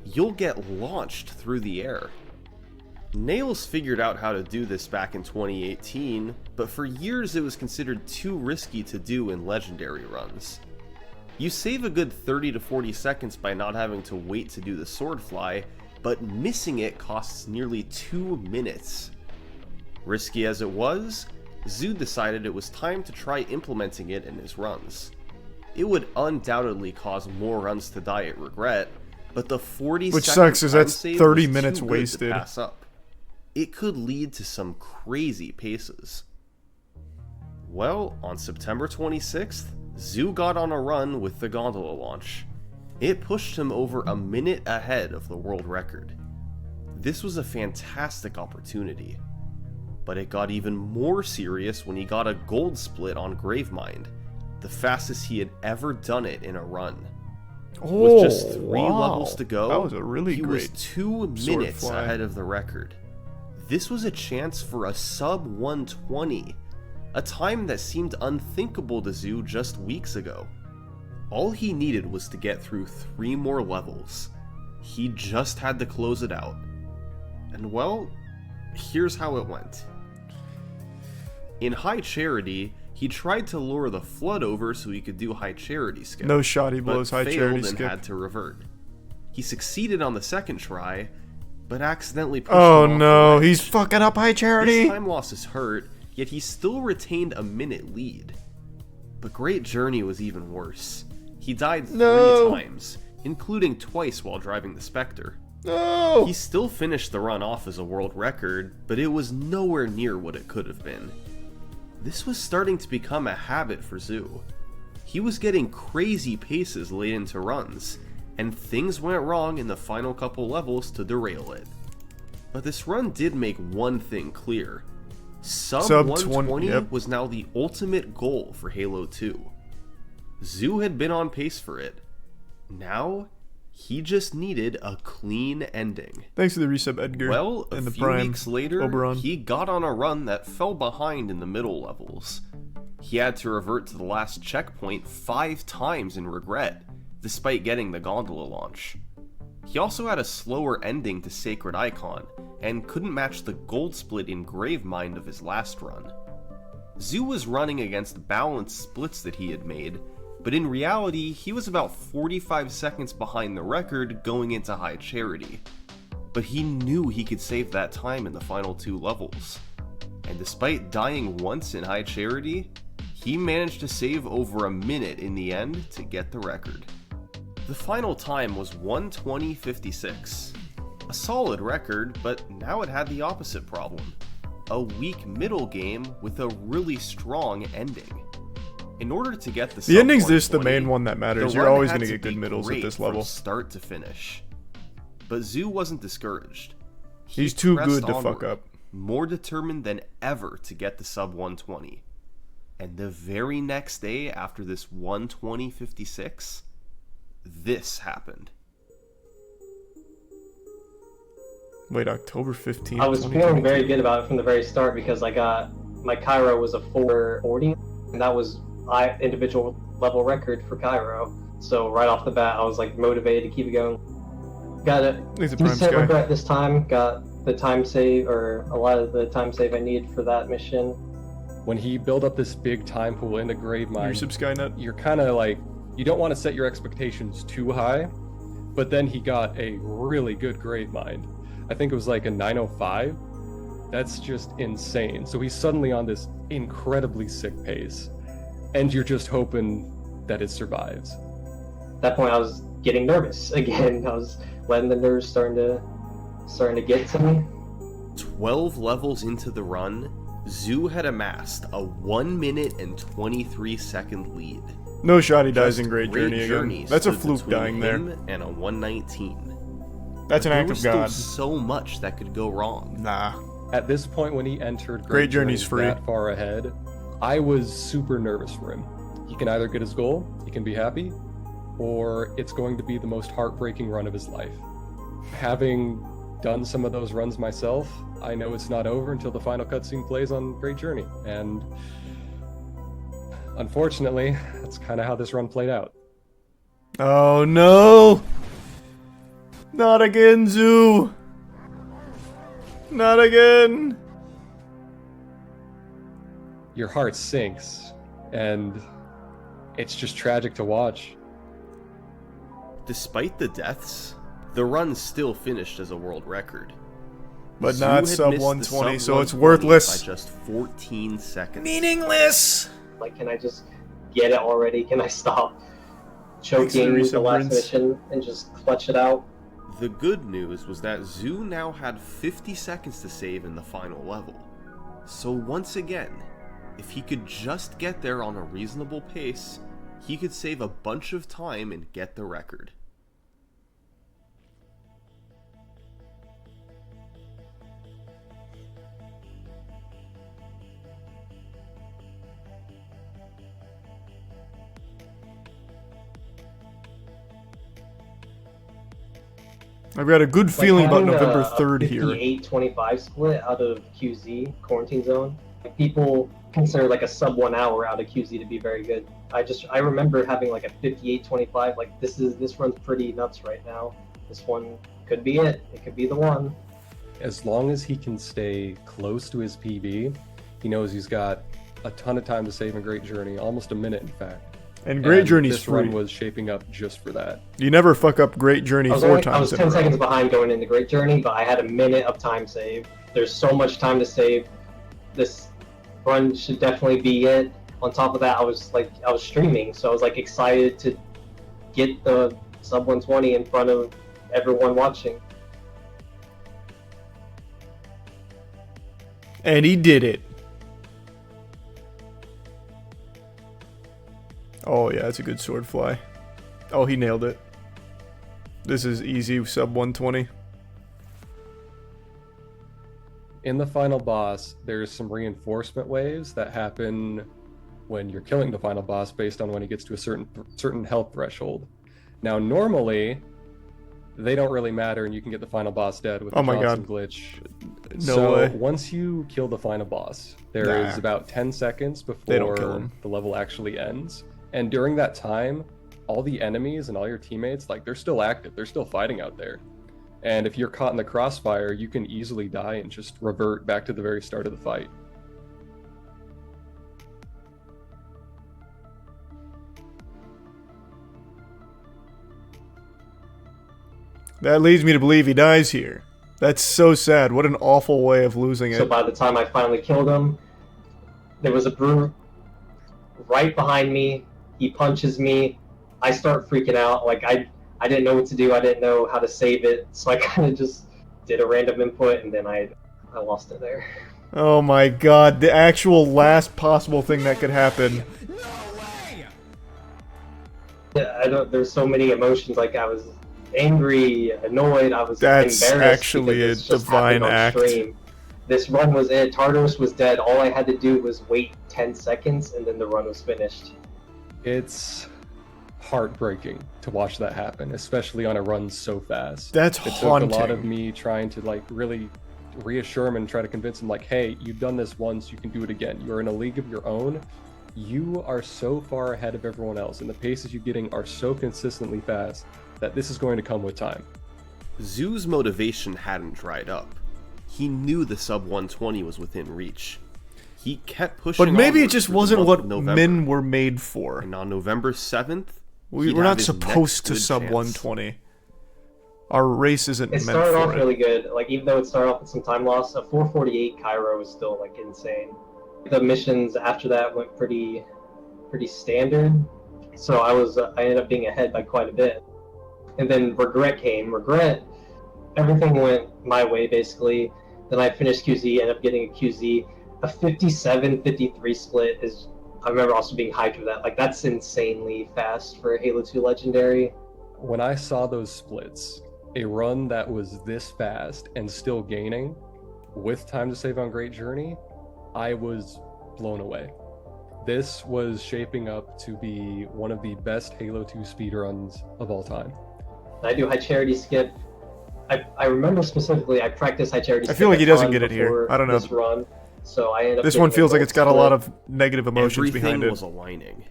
you'll get launched through the air. Nails figured out how to do this back in 2018, but for years it was considered too risky to do in legendary runs. You save a good 30 to 40 seconds by not having to wait to do the sword fly, but missing it costs nearly 2 minutes. Risky as it was, Zoo decided it was time to try implementing it in his runs. It would undoubtedly cause more runs to die at regret, but the 40 Which second sucks, 'cause time that's save 30 was minutes too good to wasted. pass up. It could lead to some crazy paces. Well, on September 26th, Zoo got on a run with the gondola launch. It pushed him over a minute ahead of the world record. This was a fantastic opportunity, but it got even more serious when he got a gold split on Gravemind, the fastest he had ever done it in a run. With just 3 levels to go, That was a really he was great 2 sword minutes fly. ahead of the record. This was a chance for a sub 120, a time that seemed unthinkable to Zoo just weeks ago. All he needed was to get through 3 more levels. He just had to close it out. And well, here's how it went. In High Charity, he tried to lure the Flood over so he could do High Charity skip. No shot he but blows High failed Charity and skip. had to revert. He succeeded on the second try, but accidentally pushed Oh him off no, the ledge. he's fucking up High His Charity! time losses hurt, yet he still retained a minute lead. But Great Journey was even worse. He died 3 No. times, including twice while driving the Spectre. No! He still finished the run off as a world record, but it was nowhere near what it could have been. This was starting to become a habit for Zoo. He was getting crazy paces late into runs, and things went wrong in the final couple levels to derail it. But this run did make one thing clear. Sub Sub 120 yep. was now the ultimate goal for Halo 2. Zoo had been on pace for it. Now, he just needed a clean ending. Thanks for the resub, Edgar. Well, a and the few Prime. weeks later, Oberon. he got on a run that fell behind in the middle levels. He had to revert to the last checkpoint 5 times in regret, despite getting the gondola launch. He also had a slower ending to Sacred Icon, and couldn't match the gold split in Gravemind of his last run. Zoo was running against balanced splits that he had made, but in reality, he was about 45 seconds behind the record going into High Charity. But he knew he could save that time in the final 2 levels. And despite dying once in High Charity, he managed to save over a minute in the end to get the record. The final time was 1:20.56. A solid record, but now it had the opposite problem. A weak middle game with a really strong ending. In order to get the The ending's this the 120, main one that matters. the You're run always had going to get good be middles at great this from level. start to finish. But Zoo wasn't discouraged. He He's too pressed good to fuck onward, up. more determined than ever to get the sub 120. And the very next day after this 1:20.56, this happened. Wait, October 15th. I was feeling very good about it from the very start because I got my Cairo was a 440, and that was individual level record for Cairo. So right off the bat, I was like motivated to keep it going. Got it. He's a Prime Decent Sky. regret this time. Got the time save, or a lot of the time save I needed for that mission. When he built up this big time pool into Gravemind, Resub Skynet. you're kind of like, you don't want to set your expectations too high, but then he got a really good Gravemind. I think it was like a 905. That's just insane. So he's suddenly on this incredibly sick pace, and you're just hoping that it survives. At that point, I was getting nervous again. I was letting the nerves starting to get to me. 12 levels into the run, Zoo had amassed a 1 minute and 23 second lead. No shot he dies Just in Great Journey again. That's a stood fluke between dying there. him and a 119. That's an There act was of still God. so much that could go wrong. Nah. At this point, when he entered Great Journey's free. that far ahead, I was super nervous for him. He can either get his goal, he can be happy, or it's going to be the most heartbreaking run of his life. Having done some of those runs myself, I know it's not over until the final cutscene plays on Great Journey, and unfortunately, that's kind of how this run played out. Oh no! Not again, Zoo! Not again! Your heart sinks, and it's just tragic to watch. Despite the deaths, the run still finished as a world record. But Zoo not had sub missed the 120, sub so it's 120 worthless. by just 14 seconds. Meaningless! Like, can I just get it already? Can I stop Thanks for the choking the last resemblance. mission and just clutch it out? The good news was that Zoo now had 50 seconds to save in the final level. So once again, if he could just get there on a reasonable pace, he could save a bunch of time and get the record. I've got a good feeling about having November a 3rd here. 58-25 split out of QZ, Quarantine Zone. Like, people consider like a sub 1 hour out of QZ to be very good. I remember having like a 58-25. Like this runs pretty nuts right now. This one could be it. It could be the one. As long as he can stay close to his PB, he knows he's got a ton of time to save in Great Journey, almost a minute in fact. And Great Journey's this run free. was shaping up just for that. You never fuck up Great Journey I was, four only, times I was in a 10 row. seconds behind going into Great Journey, but I had a minute of time save. There's so much time to save. This run should definitely be it. On top of that, I was streaming, so I was like excited to get the sub 120 in front of everyone watching. And he did it. Oh yeah, that's a good sword fly. Oh, he nailed it. This is easy sub 120. In the final boss, there's some reinforcement waves that happen when you're killing the final boss based on when he gets to a certain health threshold. Now, normally, they don't really matter, and you can get the final boss dead with the Oh my Johnson God. glitch. No so way. once you kill the final boss, there is Nah. about 10 seconds They don't kill before him. the level actually ends. And during that time, all the enemies and all your teammates, like, they're still active. They're still fighting out there. And if you're caught in the crossfire, you can easily die and just revert back to the very start of the fight. That leads me to believe he dies here. That's so sad. What an awful way of losing So it. by the time I finally killed him, there was a brute right behind me. He punches me. I start freaking out. Like I didn't know what to do. I didn't know how to save it. So I kind of just did a random input, and then I lost it there. Oh my god, the actual last possible thing that could happen. Yeah, there's so many emotions. Like I was angry, annoyed. I was That's embarrassed actually because a this just divine happened on act. stream. This run was it. Tartarus was dead. All I had to do was wait 10 seconds, and then the run was finished. It's heartbreaking to watch that happen, especially on a run so fast. That's It took a lot of haunting. me trying to like really reassure him and try to convince him like, hey, you've done this once, you can do it again. You're in a league of your own. You are so far ahead of everyone else, and the paces you're getting are so consistently fast that this is going to come with time. Zoo's motivation hadn't dried up. He knew the sub 120 was within reach. He kept pushing. But maybe it onward just through the wasn't month what of November. men were made for. And on November 7th, We're he'd not have his supposed next to good sub chance. 120. Our race isn't It meant started off for it. really good. Like even though it started off with some time loss, a 448 Cairo was still like insane. The missions after that went pretty standard. So I ended up being ahead by quite a bit. And then Regret came. Regret, everything went my way basically. Then I finished QZ, ended up getting a QZ. A 57-53 split is, I remember also being hyped for that. Like that's insanely fast for Halo 2 Legendary. When I saw those splits, a run that was this fast and still gaining with time to save on Great Journey, I was blown away. This was shaping up to be one of the best Halo 2 speedruns of all time. I do high charity skip. I remember specifically I practiced high charity skip. I feel like he a doesn't ton get it here. before I don't know. This run, so I ended up This getting one feels like gold it's got a split. lot of negative emotions Everything behind it. was aligning.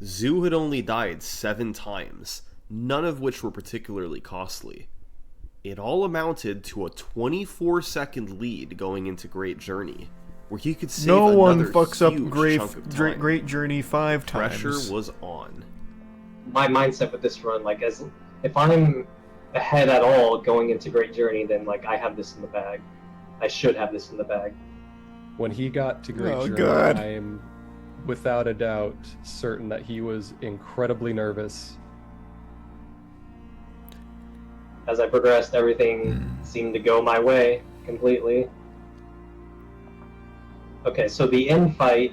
Zoo had only died 7 times, none of which were particularly costly. It all amounted to a 24-second lead going into Great Journey, where he could save No one another fucks up huge chunk of time. Great Journey 5 times. Pressure was on. My mindset with this run, like as if I'm ahead at all going into Great Journey, then like I have this in the bag. I should have this in the bag. When he got to Great Oh, Journey, God. I am without a doubt certain that he was incredibly nervous. As I progressed, everything seemed to go my way completely. Okay, so the end fight,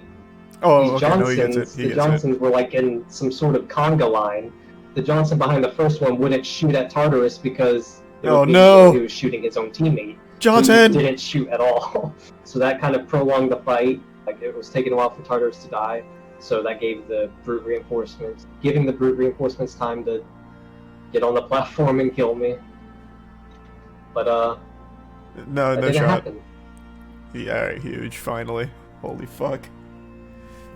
Oh, these okay, no, he gets it. Johnsons, He the gets it. Johnsons were like in some sort of conga line. The Johnson behind the first one wouldn't shoot at Tartarus because it Oh, would mean no. he was shooting his own teammate. Johnson! Who didn't shoot at all. So that kind of prolonged the fight. Like, it was taking a while for Tartarus to die. So that gave the brute reinforcements, giving the brute reinforcements time to get on the platform and kill me. But No, that no didn't shot. happen. Yeah, alright, huge, finally. Holy fuck.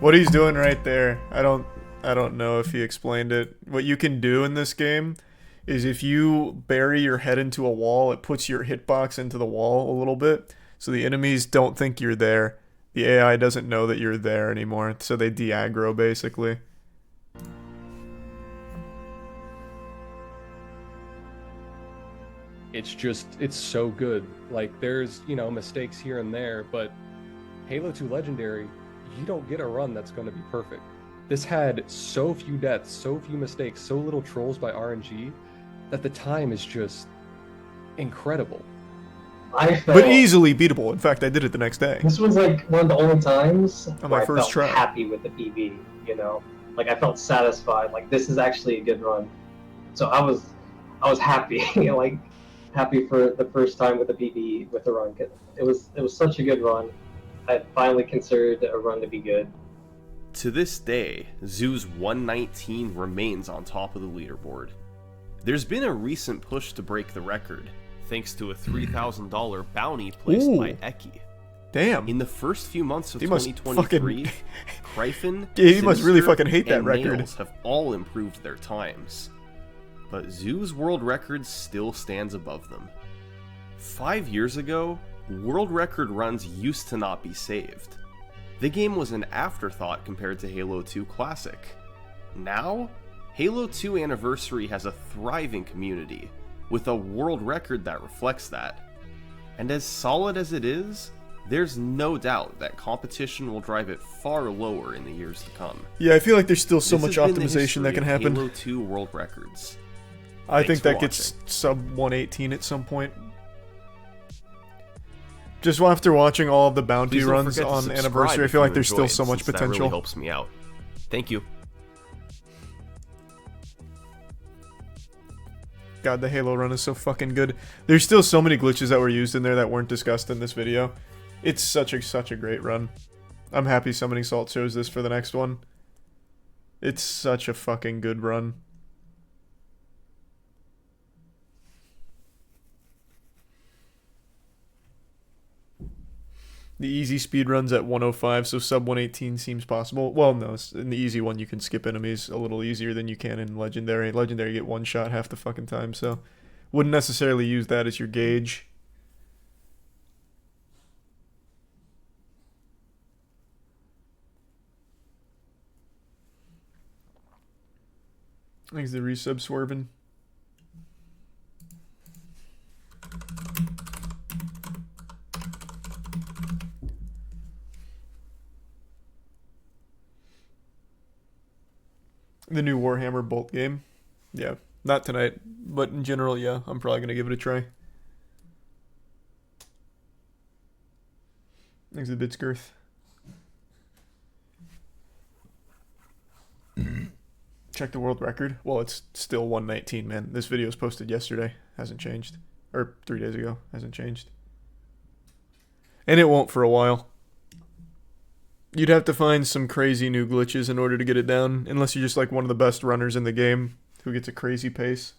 What he's doing right there, I don't know if he explained it. What you can do in this game is if you bury your head into a wall, it puts your hitbox into the wall a little bit, so the enemies don't think you're there. The AI doesn't know that you're there anymore, so they de-aggro, basically. It's so good. Like, there's, mistakes here and there, but Halo 2 Legendary, you don't get a run that's going to be perfect. This had so few deaths, so few mistakes, so little trolls by RNG, that the time is just incredible. I felt, But easily beatable. In fact, I did it the next day. this was like one of the only times On where my I first felt try. happy with the PB, Like, I felt satisfied. Like, this is actually a good run. So I was happy, like, happy for the first time with the PB with the run. It was such a good run. I finally considered a run to be good. To this day, Zoo's 119 remains on top of the leaderboard. There's been a recent push to break the record, thanks to a $3,000 bounty placed Ooh. by Eki. Damn. In the first few months of He must 2023, Kryphin, Yeah, he must really Sinister, fucking hate that and record. Nails have all improved their times. But Zoo's world record still stands above them. 5 years ago, world record runs used to not be saved. The game was an afterthought compared to Halo 2 Classic. Now, Halo 2 Anniversary has a thriving community, with a world record that reflects that. And as solid as it is, there's no doubt that competition will drive it far lower in the years to come. Yeah, I feel like there's still so This much has been the optimization that history can of happen. Halo 2 world records. I Thanks think for that gets watching. sub 118 at some point. Just after watching all of the bounty Please don't runs forget to on subscribe Anniversary, I if feel you like there's still enjoyed, so much since that potential. really helps me out. Thank you. God, the Halo run is so fucking good. There's still so many glitches that were used in there that weren't discussed in this video. It's such a great run. I'm happy Summoning Salt shows this for the next one. It's such a fucking good run. The easy speed runs at 105, so sub 118 seems possible. Well, no, in the easy one you can skip enemies a little easier than you can in Legendary. Legendary you get one shot half the fucking time, so wouldn't necessarily use that as your gauge. Thanks the resub swerving. The new Warhammer Bolt game. Yeah, not tonight, but in general, yeah, I'm probably going to give it a try. Thanks the Bitskirth. Check the world record. Well, it's still 119, man. This video was posted yesterday. Hasn't changed. Or 3 days ago. Hasn't changed. And it won't for a while. You'd have to find some crazy new glitches in order to get it down. Unless you're just like one of the best runners in the game who gets a crazy pace.